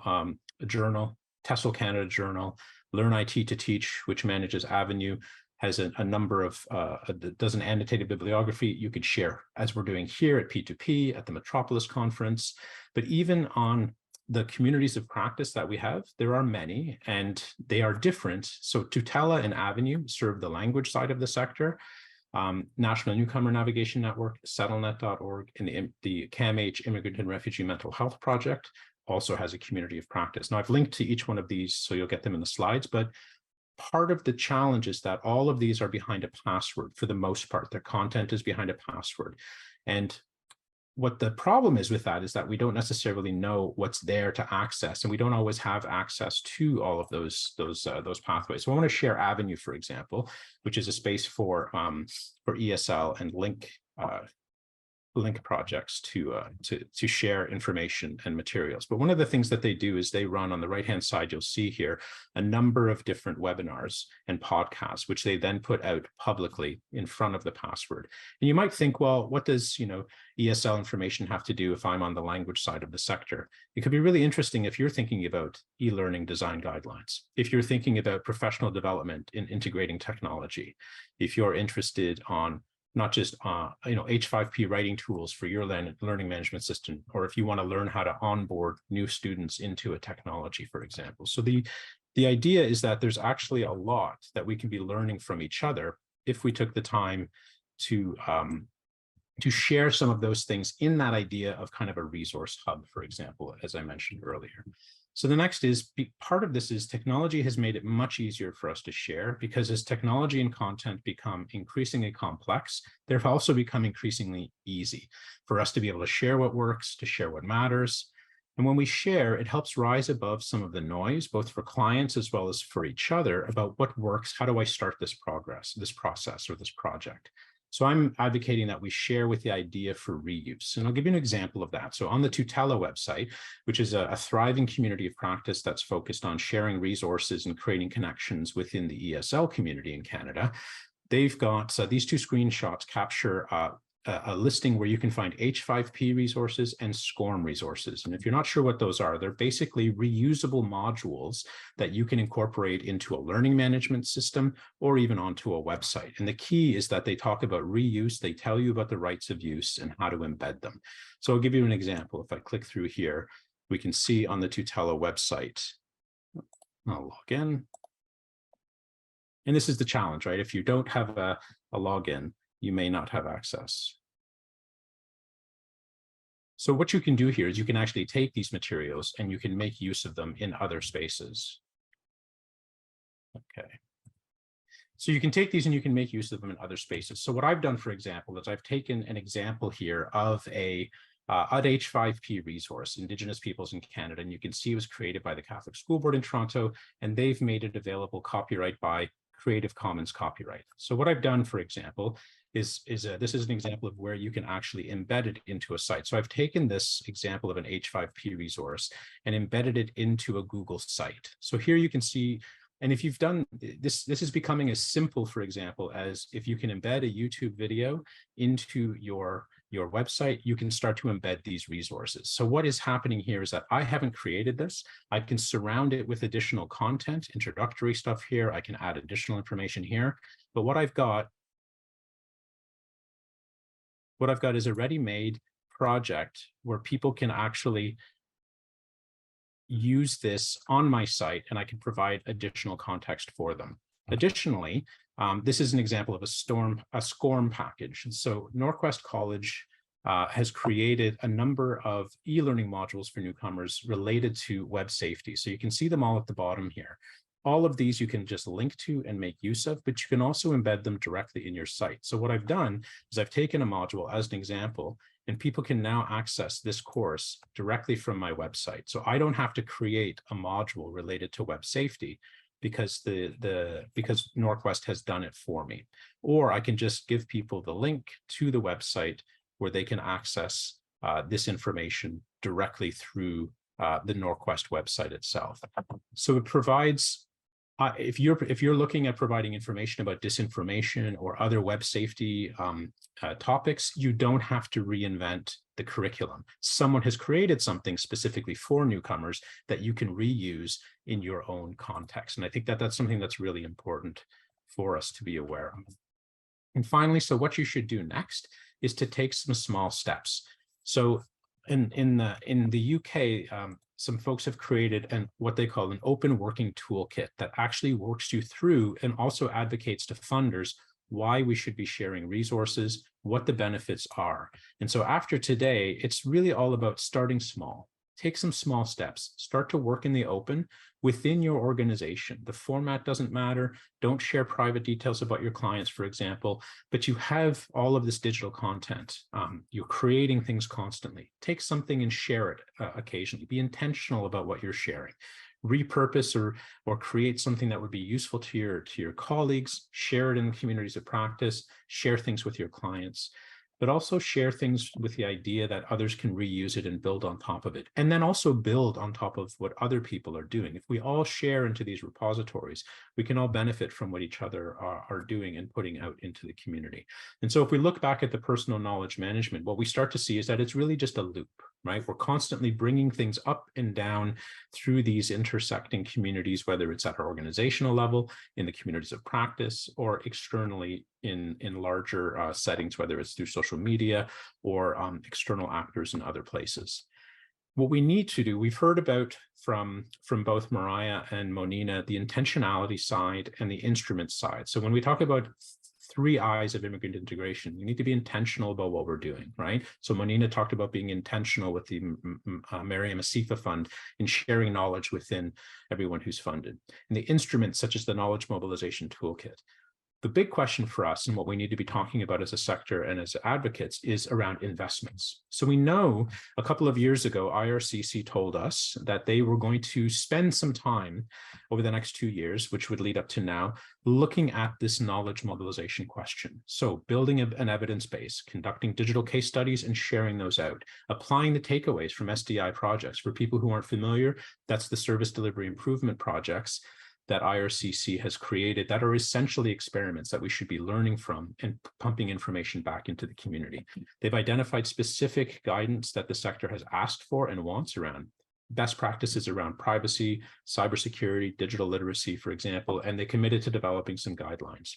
Journal, TESOL Canada Journal, Learn IT to Teach, which manages Avenue, has a number of, does an annotated bibliography you could share, as we're doing here at P2P, at the Metropolis Conference. But even on the communities of practice that we have, there are many, and they are different. So Tutela and Avenue serve the language side of the sector. National Newcomer Navigation Network, settlenet.org, and the CAMH Immigrant and Refugee Mental Health Project also has a community of practice. Now, I've linked to each one of these, so you'll get them in the slides, but part of the challenge is that all of these are behind a password for the most part. Their content is behind a password. And what the problem is with that is that we don't necessarily know what's there to access, and we don't always have access to all of those pathways. So I want to share Avenue, for example, which is a space for ESL and link projects to share information and materials. But one of the things that they do is they run, on the right-hand side, you'll see here, a number of different webinars and podcasts, which they then put out publicly in front of the password. And you might think, well, what does ESL information have to do if I'm on the language side of the sector? It could be really interesting if you're thinking about e-learning design guidelines, if you're thinking about professional development in integrating technology, if you're interested on not just H5P writing tools for your learning management system, or if you want to learn how to onboard new students into a technology, for example. So the idea is that there's actually a lot that we can be learning from each other if we took the time to share some of those things in that idea of kind of a resource hub, for example, as I mentioned earlier. So the next is, part of this is technology has made it much easier for us to share, because as technology and content become increasingly complex, they've also become increasingly easy for us to be able to share what works, to share what matters. And when we share, it helps rise above some of the noise, both for clients as well as for each other, about what works. How do I start this process, or this project? So I'm advocating that we share with the idea for reuse. And I'll give you an example of that. So on the Tutela website, which is a thriving community of practice that's focused on sharing resources and creating connections within the ESL community in Canada, they've got these 2 screenshots capture a listing where you can find H5P resources and SCORM resources. And if you're not sure what those are, they're basically reusable modules that you can incorporate into a learning management system or even onto a website. And the key is that they talk about reuse. They tell you about the rights of use and how to embed them. So I'll give you an example. If I click through here, we can see on the Tutela website, I'll log in. And this is the challenge, right? If you don't have a login, you may not have access. So what you can do here is you can actually take these materials and you can make use of them in other spaces. Okay. So you can take these and you can make use of them in other spaces. So what I've done, for example, is I've taken an example here of a H5P resource, Indigenous Peoples in Canada, and you can see it was created by the Catholic School Board in Toronto, and they've made it available copyright by Creative Commons copyright. So what I've done, for example, this is an example of where you can actually embed it into a site. So I've taken this example of an H5P resource and embedded it into a Google site. So here you can see, and if you've done this, this is becoming as simple, for example, as if you can embed a YouTube video into your website, you can start to embed these resources. So what is happening here is that I haven't created this. I can surround it with additional content, introductory stuff here. I can add additional information here. But what I've got is a ready-made project where people can actually use this on my site and I can provide additional context for them. Additionally, this is an example of a SCORM package. And so Norquest College has created a number of e-learning modules for newcomers related to web safety. So you can see them all at the bottom here. All of these you can just link to and make use of, but you can also embed them directly in your site. So what I've done is I've taken a module as an example, and people can now access this course directly from my website. So I don't have to create a module related to web safety because because Norquest has done it for me. Or I can just give people the link to the website where they can access this information directly through the Norquest website itself. So it provides, if you're looking at providing information about disinformation or other web safety topics, you don't have to reinvent the curriculum. Someone has created something specifically for newcomers that you can reuse in your own context. And I think that that's something that's really important for us to be aware of. And finally, so what you should do next is to take some small steps. So in the UK, some folks have created what they call an open working toolkit that actually works you through and also advocates to funders why we should be sharing resources, what the benefits are. And so after today, it's really all about starting small. Take some small steps, start to work in the open within your organization. The format doesn't matter. Don't share private details about your clients, for example, but you have all of this digital content. You're creating things constantly. Take something and share it occasionally. Be intentional about what you're sharing. Repurpose or create something that would be useful to your colleagues, share it in communities of practice, share things with your clients, but also share things with the idea that others can reuse it and build on top of it. And then also build on top of what other people are doing. If we all share into these repositories, we can all benefit from what each other are doing and putting out into the community. And so if we look back at the personal knowledge management, what we start to see is that it's really just a loop, right? We're constantly bringing things up and down through these intersecting communities, whether it's at our organizational level, in the communities of practice, or externally in larger settings, whether it's through social media or external actors in other places. What we need to do, we've heard about from both Mariah and Monina, the intentionality side and the instrument side. So when we talk about 3 I's of immigrant integration, we need to be intentional about what we're doing, right? So Monina talked about being intentional with the Miriam Asifa Fund in sharing knowledge within everyone who's funded. And the instruments such as the Knowledge Mobilization Toolkit. The big question for us and what we need to be talking about as a sector and as advocates is around investments. So we know a couple of years ago, IRCC told us that they were going to spend some time over the next 2 years, which would lead up to now, looking at this knowledge mobilization question. So building an evidence base, conducting digital case studies and sharing those out, applying the takeaways from SDI projects. For people who aren't familiar, that's the service delivery improvement projects that IRCC has created that are essentially experiments that we should be learning from and pumping information back into the community. They've identified specific guidance that the sector has asked for and wants around best practices around privacy, cybersecurity, digital literacy, for example, and they committed to developing some guidelines.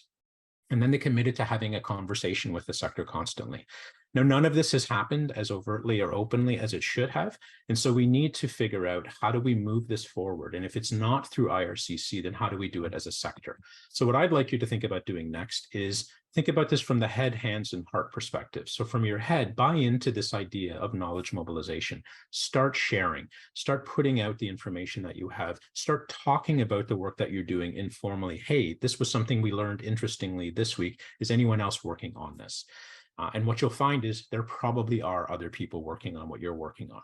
And then they committed to having a conversation with the sector constantly. Now, none of this has happened as overtly or openly as it should have. And so we need to figure out, how do we move this forward? And if it's not through IRCC, then how do we do it as a sector? So what I'd like you to think about doing next is think about this from the head, hands, and heart perspective. So from your head, buy into this idea of knowledge mobilization. Start sharing, start putting out the information that you have, start talking about the work that you're doing informally. Hey, this was something we learned interestingly this week. Is anyone else working on this? And what you'll find is there probably are other people working on what you're working on.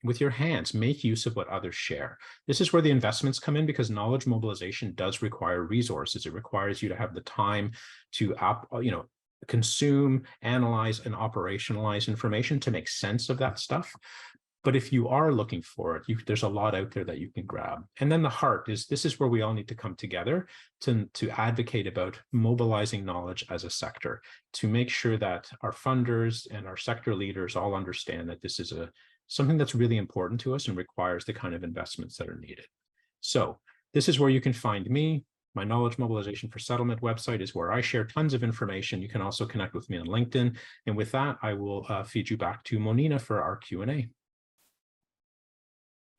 With your hands, make use of what others share. This is where the investments come in, because knowledge mobilization does require resources. It requires you to have the time to consume, analyze, and operationalize information to make sense of that stuff. But if you are looking for it, there's a lot out there that you can grab. And then the heart is, this is where we all need to come together to advocate about mobilizing knowledge as a sector, to make sure that our funders and our sector leaders all understand that this is something that's really important to us and requires the kind of investments that are needed. So this is where you can find me. My Knowledge Mobilization for Settlement website is where I share tons of information. You can also connect with me on LinkedIn. And with that, I will feed you back to Monina for our Q&A.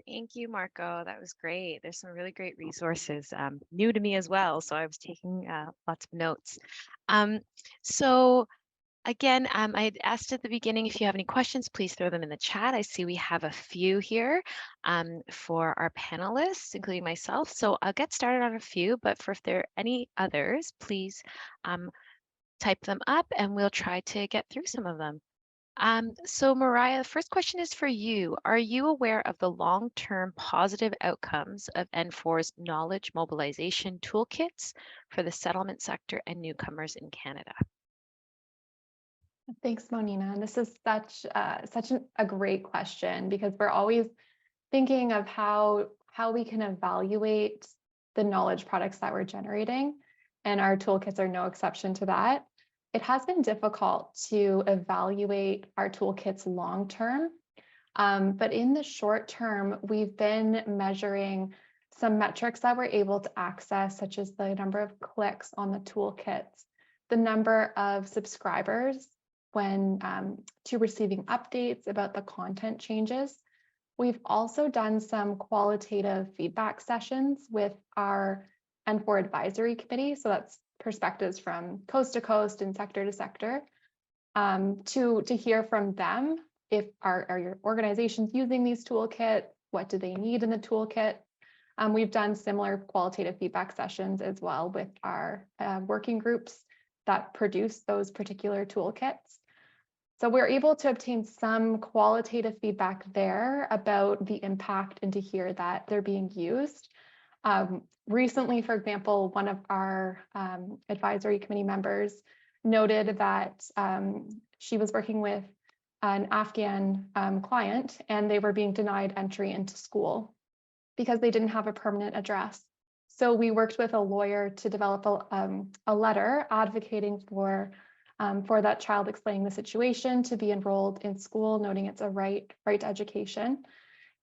Thank you, Marco. That was great. There's some really great resources, new to me as well. So I was taking lots of notes. So again, I had asked at the beginning, if you have any questions, please throw them in the chat. I see we have a few here for our panelists, including myself. So I'll get started on a few, but if there are any others, please type them up and we'll try to get through some of them. So Mariah, the first question is for you. Are you aware of the long-term positive outcomes of N4's knowledge mobilization toolkits for the settlement sector and newcomers in Canada? Thanks, Monina. This is such a great question, because we're always thinking of how we can evaluate the knowledge products that we're generating, and our toolkits are no exception to that. It has been difficult to evaluate our toolkits long term, but in the short term, we've been measuring some metrics that we're able to access, such as the number of clicks on the toolkits, the number of subscribers when to receiving updates about the content changes. We've also done some qualitative feedback sessions with our N4 advisory committee. So that's perspectives from coast to coast and sector to sector, to hear from them. If are your organizations using these toolkits? What do they need in the toolkit? We've done similar qualitative feedback sessions as well with our working groups that produce those particular toolkits. So we're able to obtain some qualitative feedback there about the impact and to hear that they're being used. Recently, for example, one of our advisory committee members noted that she was working with an Afghan client, and they were being denied entry into school because they didn't have a permanent address. So we worked with a lawyer to develop a letter advocating for that child, explaining the situation, to be enrolled in school, noting it's a right to education.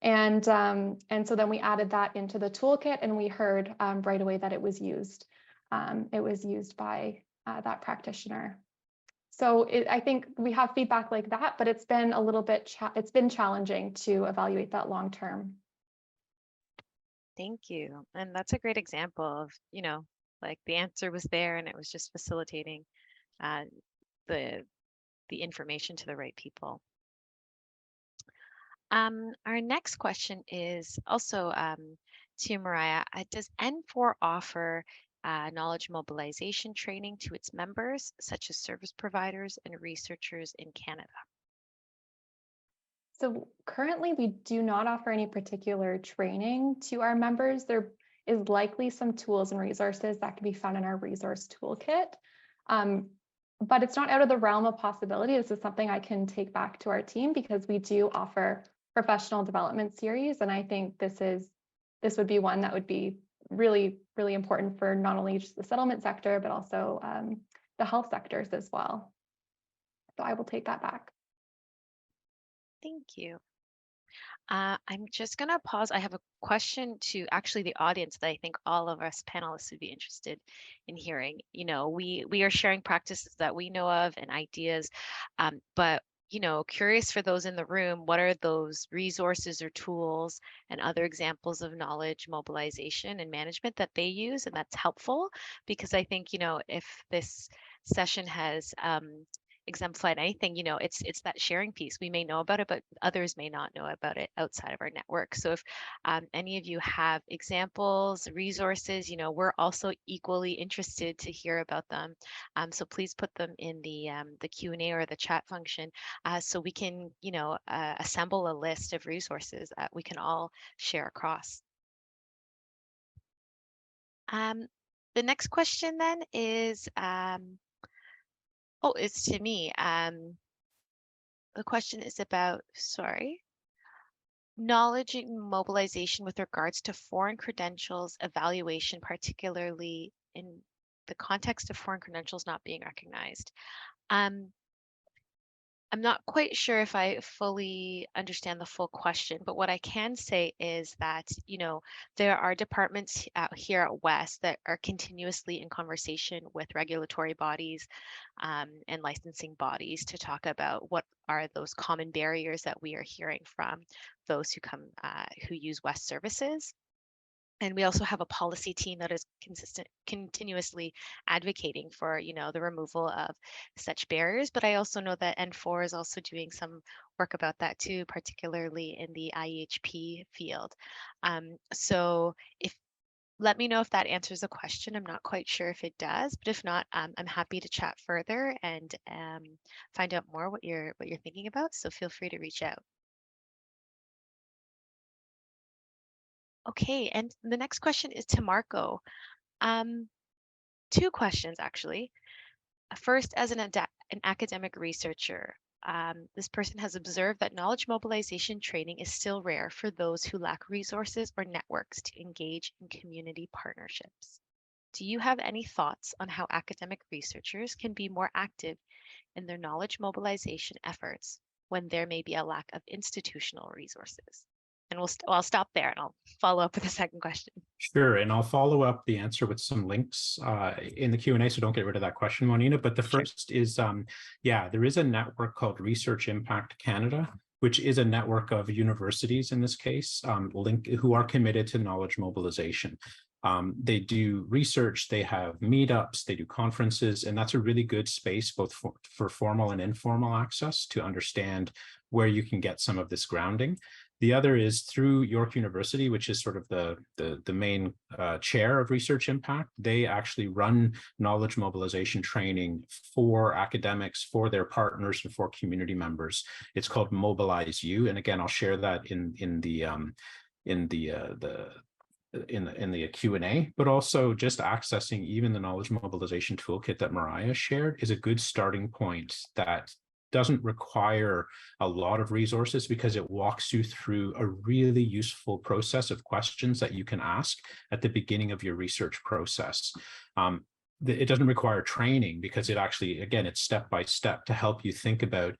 And so then we added that into the toolkit, and we heard right away that it was used. It was used by that practitioner. So I think we have feedback like that, but it's been a little bit, it's been challenging to evaluate that long term. Thank you. And that's a great example of, like the answer was there and it was just facilitating the information to the right people. Our next question is also to Mariah. Does N4 offer knowledge mobilization training to its members, such as service providers and researchers in Canada? So currently, we do not offer any particular training to our members. There is likely some tools and resources that can be found in our resource toolkit. But it's not out of the realm of possibility. This is something I can take back to our team, because we do offer professional development series. And I think this would be one that would be really, really important for not only just the settlement sector, but also the health sectors as well. So I will take that back. Thank you. I'm just going to pause. I have a question to actually the audience that I think all of us panelists would be interested in hearing. We are sharing practices that we know of and ideas, but curious for those in the room, what are those resources or tools and other examples of knowledge mobilization and management that they use and that's helpful? Because I think, if this session has exemplified anything, it's that sharing piece. We may know about it, but others may not know about it outside of our network. So if any of you have examples, resources, we're also equally interested to hear about them. So please put them in the Q&A or the chat function, so we can, assemble a list of resources that we can all share across. The next question then is, it's to me. The question is about, knowledge and mobilization with regards to foreign credentials evaluation, particularly in the context of foreign credentials not being recognized. I'm not quite sure if I fully understand the full question, but what I can say is that, there are departments out here at West that are continuously in conversation with regulatory bodies and licensing bodies to talk about what are those common barriers that we are hearing from those who use West services. And we also have a policy team that is continuously advocating for, the removal of such barriers. But I also know that N4 is also doing some work about that too, particularly in the IEHP field. So let me know if that answers the question. I'm not quite sure if it does, but if not, I'm happy to chat further and find out more what you're thinking about. So feel free to reach out. Okay, and the next question is to Marco. Two questions actually. First, as an academic researcher, this person has observed that knowledge mobilization training is still rare for those who lack resources or networks to engage in community partnerships. Do you have any thoughts on how academic researchers can be more active in their knowledge mobilization efforts when there may be a lack of institutional resources? And I'll stop there and I'll follow up with a second question. Sure, and I'll follow up the answer with some links in the Q&A, so don't get rid of that question, Monina. But the Sure. first is, there is a network called Research Impact Canada, which is a network of universities in this case, who are committed to knowledge mobilization. They do research, they have meetups, they do conferences, and that's a really good space both for formal and informal access to understand where you can get some of this grounding. The other is through York University, which is sort of the main chair of Research Impact. They actually run knowledge mobilization training for academics, for their partners, and for community members. It's called Mobilize You, and again, I'll share that in the Q&A, but also just accessing even the knowledge mobilization toolkit that Mariah shared is a good starting point that doesn't require a lot of resources because it walks you through a really useful process of questions that you can ask at the beginning of your research process. It doesn't require training because it actually, again, it's step by step to help you think about,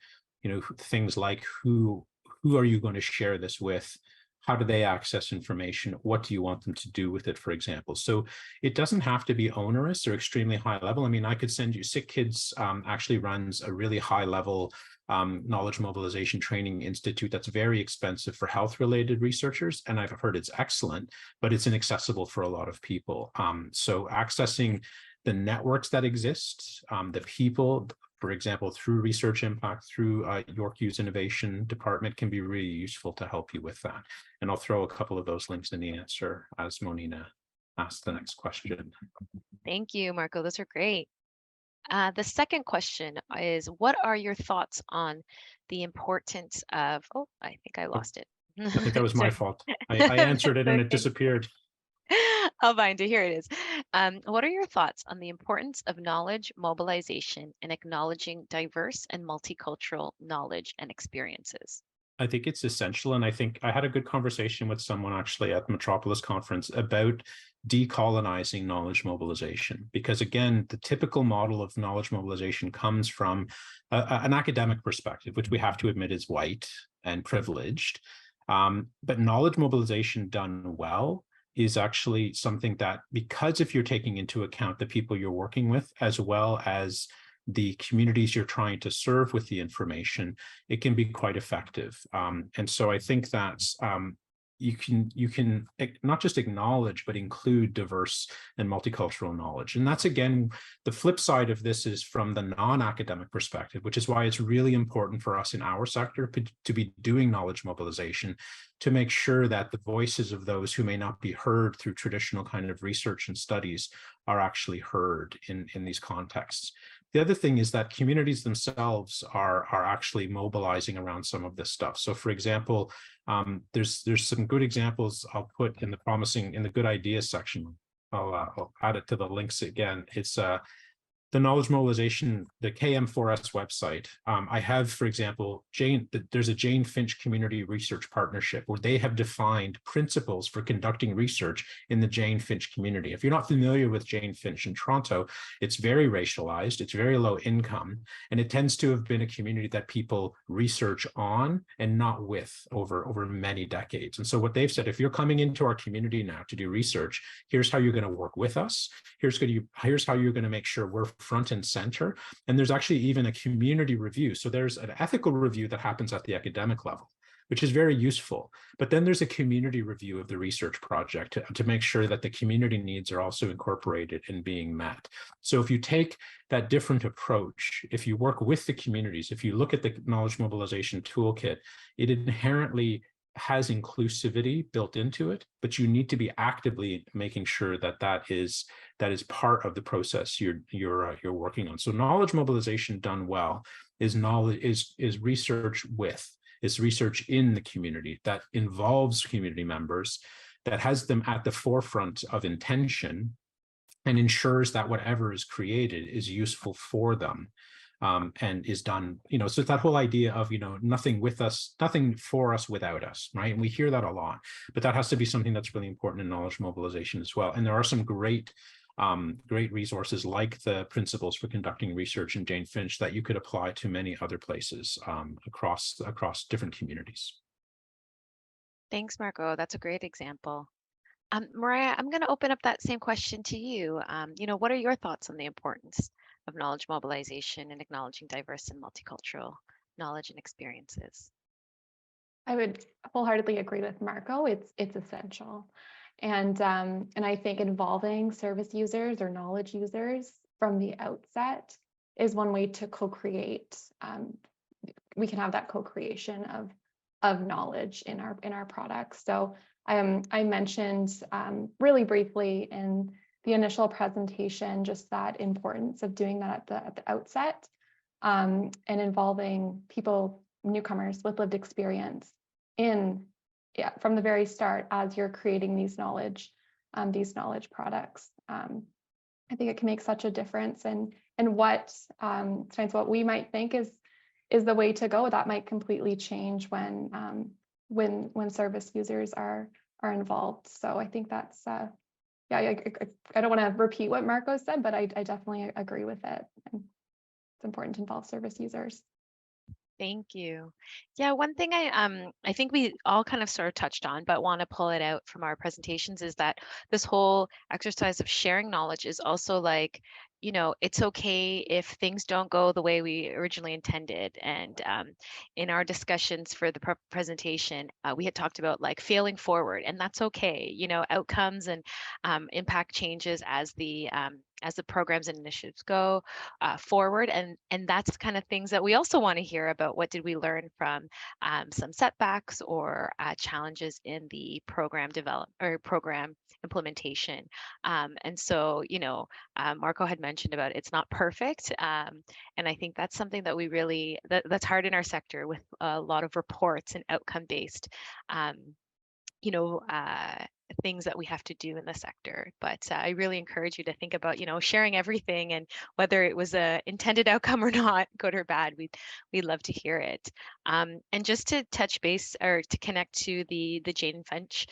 things like who are you going to share this with? How do they access information? What do you want them to do with it, for example? So it doesn't have to be onerous or extremely high level. I mean, I could send you, Sick Kids actually runs a really high level knowledge mobilization training institute that's very expensive for health related researchers. And I've heard it's excellent, but it's inaccessible for a lot of people. So accessing the networks that exist, the people, for example, through Research Impact, through York U's Innovation Department can be really useful to help you with that. And I'll throw a couple of those links in the answer as Monina asks the next question. Thank you, Marco. Those are great. The second question is, what are your thoughts on the importance of, I think I lost it. I think that was my fault. I answered it and it disappeared. I'll find it. Here it is. What are your thoughts on the importance of knowledge mobilization and acknowledging diverse and multicultural knowledge and experiences? I think it's essential. And I think I had a good conversation with someone actually at the Metropolis conference about decolonizing knowledge mobilization, because again, the typical model of knowledge mobilization comes from an academic perspective, which we have to admit is white and privileged. But knowledge mobilization done well is actually something that, because if you're taking into account the people you're working with, as well as the communities you're trying to serve with the information, it can be quite effective. And so I think that you can not just acknowledge, but include diverse and multicultural knowledge. And that's, again, the flip side of this is from the non-academic perspective, which is why it's really important for us in our sector to be doing knowledge mobilization, to make sure that the voices of those who may not be heard through traditional kind of research and studies are actually heard in these contexts. The other thing is that communities themselves are actually mobilizing around some of this stuff. So, for example, there's some good examples I'll put in the good ideas section. I'll add it to the links again. It's the knowledge mobilization, the KM4S website. I have, for example, there's a Jane Finch Community Research Partnership where they have defined principles for conducting research in the Jane Finch community. If you're not familiar with Jane Finch in Toronto, it's very racialized, it's very low income, and it tends to have been a community that people research on and not with over many decades. And so what they've said, if you're coming into our community now to do research, here's how you're going to work with us. Here's how you're going to make sure we're front and center. And there's actually even a community review. So there's an ethical review that happens at the academic level, which is very useful. But then there's a community review of the research project to make sure that the community needs are also incorporated and being met. So if you take that different approach, if you work with the communities, if you look at the knowledge mobilization toolkit, it inherently has inclusivity built into it, but you need to be actively making sure that is part of the process you're working on. So knowledge mobilization done well is research is research in the community that involves community members, that has them at the forefront of intention, and ensures that whatever is created is useful for them. And is done, so that whole idea of, nothing with us, nothing for us without us, right? And we hear that a lot, but that has to be something that's really important in knowledge mobilization as well. And there are some great resources like the principles for conducting research in Jane Finch that you could apply to many other places across different communities. Thanks, Marco. That's a great example. Mariah, I'm going to open up that same question to you. What are your thoughts on the importance of knowledge mobilization and acknowledging diverse and multicultural knowledge and experiences? I would wholeheartedly agree with Marco. It's essential. And I think involving service users or knowledge users from the outset is one way to co-create. We can have that co-creation of knowledge in our products. So I mentioned really briefly in the initial presentation just that importance of doing that at the outset, and involving people, newcomers with lived experience from the very start as you're creating these knowledge products. I think it can make such a difference, and what we might think is the way to go, that might completely change when service users are involved. So I think that's I don't want to repeat what Marco said, but I definitely agree with it. And it's important to involve service users. Thank you. Yeah, one thing I think we all kind of sort of touched on, but want to pull it out from our presentations is that this whole exercise of sharing knowledge is also like, it's okay if things don't go the way we originally intended. And in our discussions for the presentation, we had talked about like failing forward, and that's okay. Outcomes and impact changes as the programs and initiatives go forward, and that's kind of things that we also want to hear about. What did we learn from some setbacks or challenges in the program development or program implementation? And so, Marco had mentioned about it's not perfect, and I think that's something that we really that's hard in our sector with a lot of reports and outcome based things that we have to do in the sector. But I really encourage you to think about, sharing everything, and whether it was a intended outcome or not, good or bad, we'd love to hear it. And just to touch base or to connect to the Jane Finch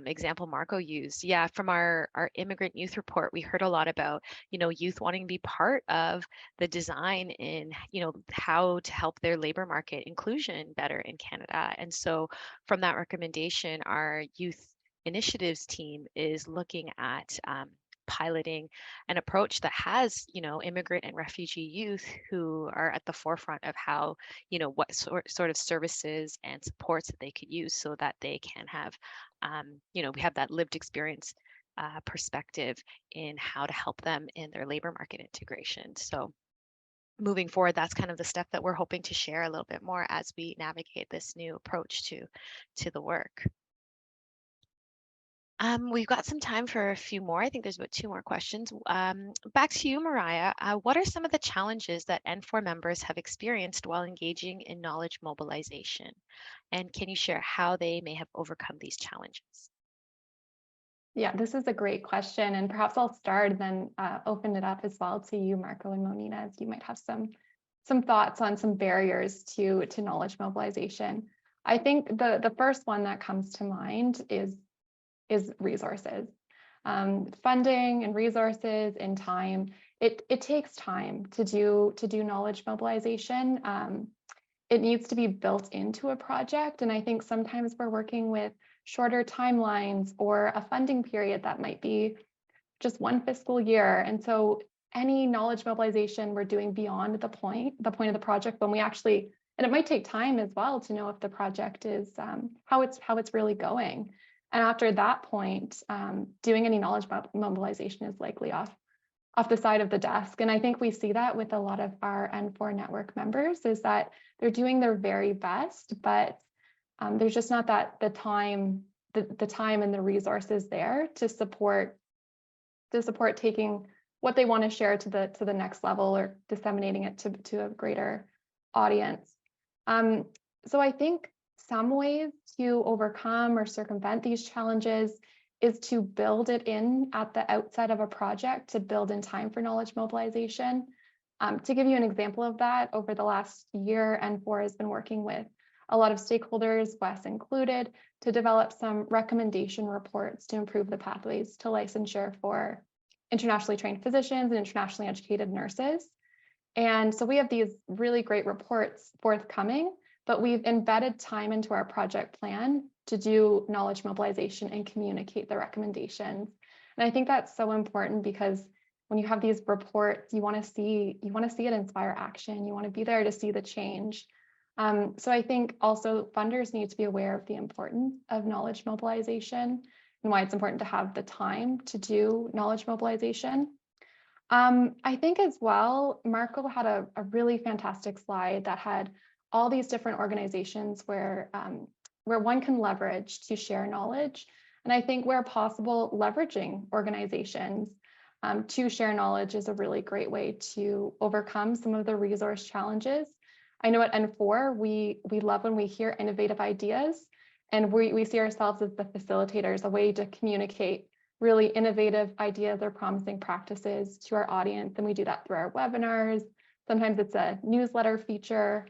example Marco used, yeah, from our immigrant youth report, we heard a lot about, youth wanting to be part of the design in, how to help their labor market inclusion better in Canada. And so from that recommendation, our youth initiatives team is looking at piloting an approach that has, immigrant and refugee youth who are at the forefront of how, what sort of services and supports that they could use so that they can have, we have that lived experience perspective in how to help them in their labor market integration. So moving forward, that's kind of the stuff that we're hoping to share a little bit more as we navigate this new approach to the work. We've got some time for a few more. I think there's about 2 more questions. Back to you, Mariah. What are some of the challenges that N4 members have experienced while engaging in knowledge mobilization? And can you share how they may have overcome these challenges? Yeah, this is a great question, and perhaps I'll start and then open it up as well to you, Marco and Monina, as you might have some thoughts on some barriers to knowledge mobilization. I think the first one that comes to mind is resources, funding and resources and time. It takes time to do knowledge mobilization. It needs to be built into a project, and I think sometimes we're working with shorter timelines or a funding period that might be just one fiscal year. And so any knowledge mobilization we're doing beyond the point of the project when we actually, and it might take time as well to know if the project is how it's really going. And after that point, doing any knowledge mobilization is likely off the side of the desk. And I think we see that with a lot of our N4 network members, is that they're doing their very best, but there's just not the time and the resources there to support taking what they want to share to the next level or disseminating it to a greater audience. So I think some ways to overcome or circumvent these challenges is to build it in at the outset of a project, to build in time for knowledge mobilization. To give you an example of that, over the last year, N4 has been working with a lot of stakeholders, WES included, to develop some recommendation reports to improve the pathways to licensure for internationally trained physicians and internationally educated nurses. And so we have these really great reports forthcoming, but we've embedded time into our project plan to do knowledge mobilization and communicate the recommendations. And I think that's so important because when you have these reports, you want to see it inspire action. You want to be there to see the change. So I think also funders need to be aware of the importance of knowledge mobilization and why it's important to have the time to do knowledge mobilization. I think as well, Marco had a really fantastic slide that had all these different organizations where one can leverage to share knowledge. And I think where possible, leveraging organizations to share knowledge is a really great way to overcome some of the resource challenges. I know at N4, we love when we hear innovative ideas, and we see ourselves as the facilitators, a way to communicate really innovative ideas or promising practices to our audience. And we do that through our webinars. Sometimes it's a newsletter feature,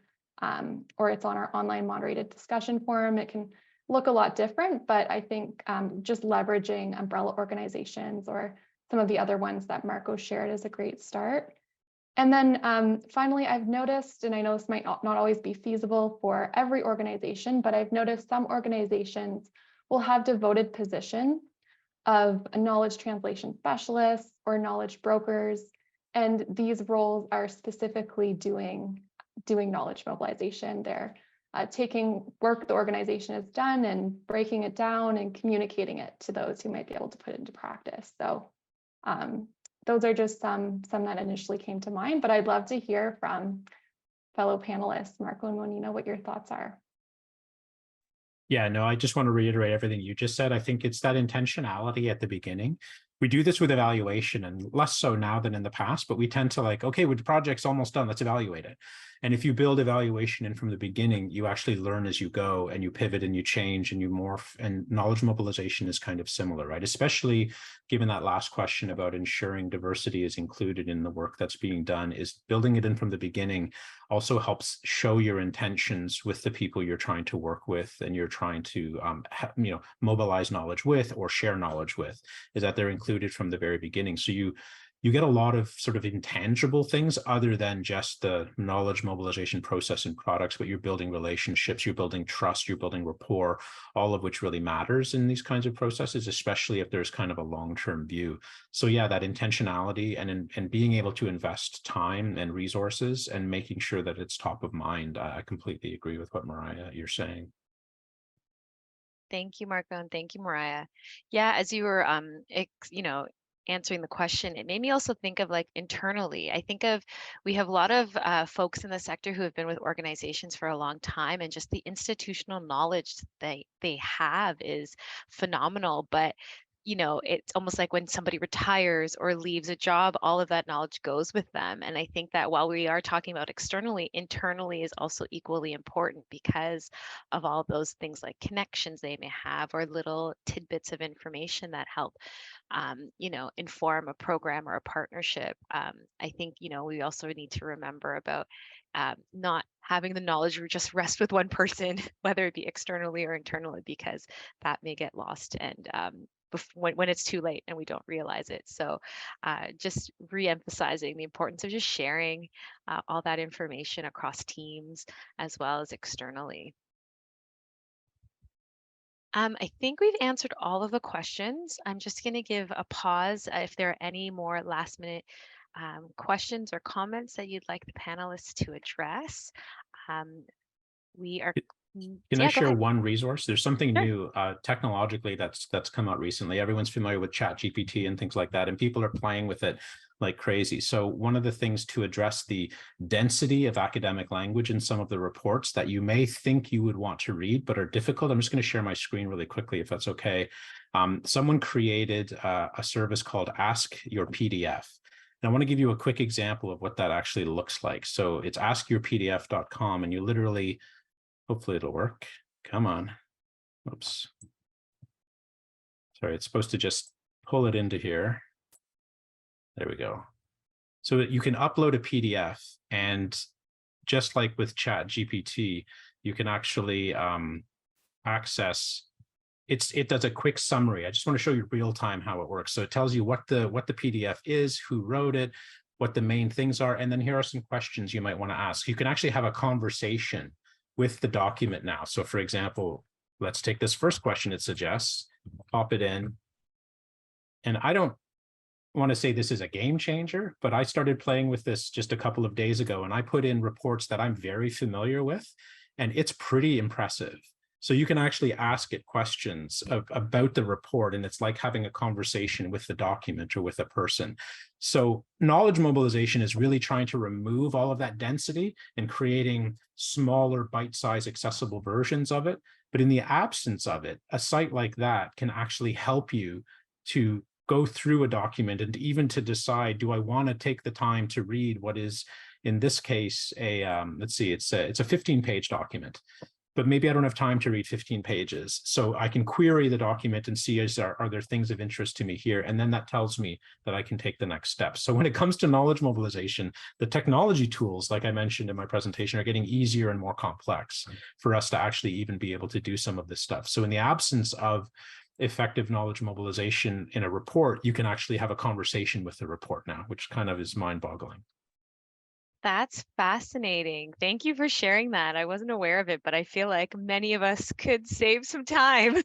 or it's on our online moderated discussion forum. It can look a lot different, but I think just leveraging umbrella organizations or some of the other ones that Marco shared is a great start. And then finally, I've noticed, and I know this might not always be feasible for every organization, but I've noticed some organizations will have devoted positions of a knowledge translation specialists or knowledge brokers. And these roles are specifically doing knowledge mobilization. They're taking work the organization has done and breaking it down and communicating it to those who might be able to put it into practice. So those are just some that initially came to mind, but I'd love to hear from fellow panelists, Marco and Monina, what your thoughts are. Yeah, no, I just want to reiterate everything you just said. I think it's that intentionality at the beginning. We do this with evaluation, and less so now than in the past, but we tend to like, okay, well, the project's almost done, let's evaluate it. And if you build evaluation in from the beginning, you actually learn as you go, and you pivot and you change and you morph, and knowledge mobilization is kind of similar, right? Especially given that last question about ensuring diversity is included in the work that's being done, is building it in from the beginning also helps show your intentions with the people you're trying to work with and you're trying to mobilize knowledge with or share knowledge with, is that they're included from the very beginning. So you get a lot of sort of intangible things other than just the knowledge mobilization process and products, but you're building relationships, you're building trust, you're building rapport, all of which really matters in these kinds of processes, especially if there's kind of a long-term view. So yeah, that intentionality and being able to invest time and resources and making sure that it's top of mind. I completely agree with what Mariah, you're saying. Thank you, Marco, and thank you, Mariah. Yeah, as you were, answering the question, it made me also think of like internally. I think of we have a lot of folks in the sector who have been with organizations for a long time, and just the institutional knowledge they have is phenomenal. But it's almost like when somebody retires or leaves a job, all of that knowledge goes with them. And I think that while we are talking about externally, internally is also equally important because of all those things like connections they may have or little tidbits of information that help, inform a program or a partnership. I think, we also need to remember about not having the knowledge or just rest with one person, whether it be externally or internally, because that may get lost and when it's too late and we don't realize it. So just re-emphasizing the importance of just sharing all that information across teams as well as externally. I think we've answered all of the questions. I'm just going to give a pause if there are any more last minute questions or comments that you'd like the panelists to address. Um, we are, Can I yeah, go share ahead. one resource? There's something Sure. new technologically that's come out recently. Everyone's familiar with Chat GPT and things like that, and people are playing with it like crazy. So one of the things to address the density of academic language in some of the reports that you may think you would want to read, but are difficult. I'm just going to share my screen really quickly, if that's okay. Someone created a service called Ask Your PDF. And I want to give you a quick example of what that actually looks like. So it's askyourpdf.com, and you literally, hopefully it'll work. Come on. Oops. Sorry, it's supposed to just pull it into here. There we go. So you can upload a PDF, and just like with Chat GPT, you can actually access. It does a quick summary. I just want to show you real time how it works. So it tells you what the PDF is, who wrote it, what the main things are, and then here are some questions you might want to ask. You can actually have a conversation with the document now. So for example, let's take this first question it suggests, pop it in. And I don't want to say this is a game changer, but I started playing with this just a couple of days ago, and I put in reports that I'm very familiar with, and it's pretty impressive. So you can actually ask it questions about the report, and it's like having a conversation with the document or with a person. So knowledge mobilization is really trying to remove all of that density and creating smaller, bite-sized, accessible versions of it. But in the absence of it, a site like that can actually help you to go through a document and even to decide, do I want to take the time to read what is, in this case, let's see, it's a 15-page document, but maybe I don't have time to read 15 pages. So I can query the document and see, are there things of interest to me here? And then that tells me that I can take the next step. So when it comes to knowledge mobilization, the technology tools, like I mentioned in my presentation, are getting easier and more complex for us to actually even be able to do some of this stuff. So in the absence of effective knowledge mobilization in a report, you can actually have a conversation with the report now, which kind of is mind-boggling. That's fascinating. Thank you for sharing that. I wasn't aware of it, but I feel like many of us could save some time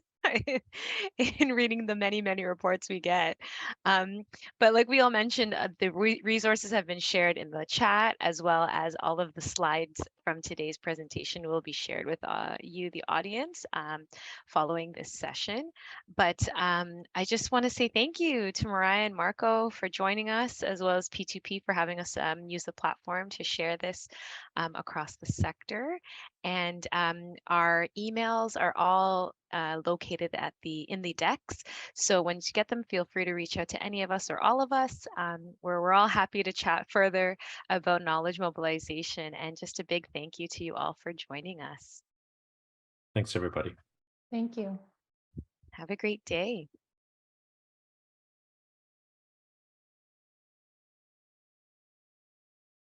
in reading the many, many reports we get. But like we all mentioned, the resources have been shared in the chat, as well as all of the slides from today's presentation will be shared with you, the audience, following this session. But I just want to say thank you to Mariah and Marco for joining us, as well as P2P for having us use the platform to share this across the sector. And our emails are all located in the decks. So once you get them, feel free to reach out to any of us or all of us, where we're all happy to chat further about knowledge mobilization. And just a big thank you to you all for joining us. Thanks, everybody. Thank you. Have a great day.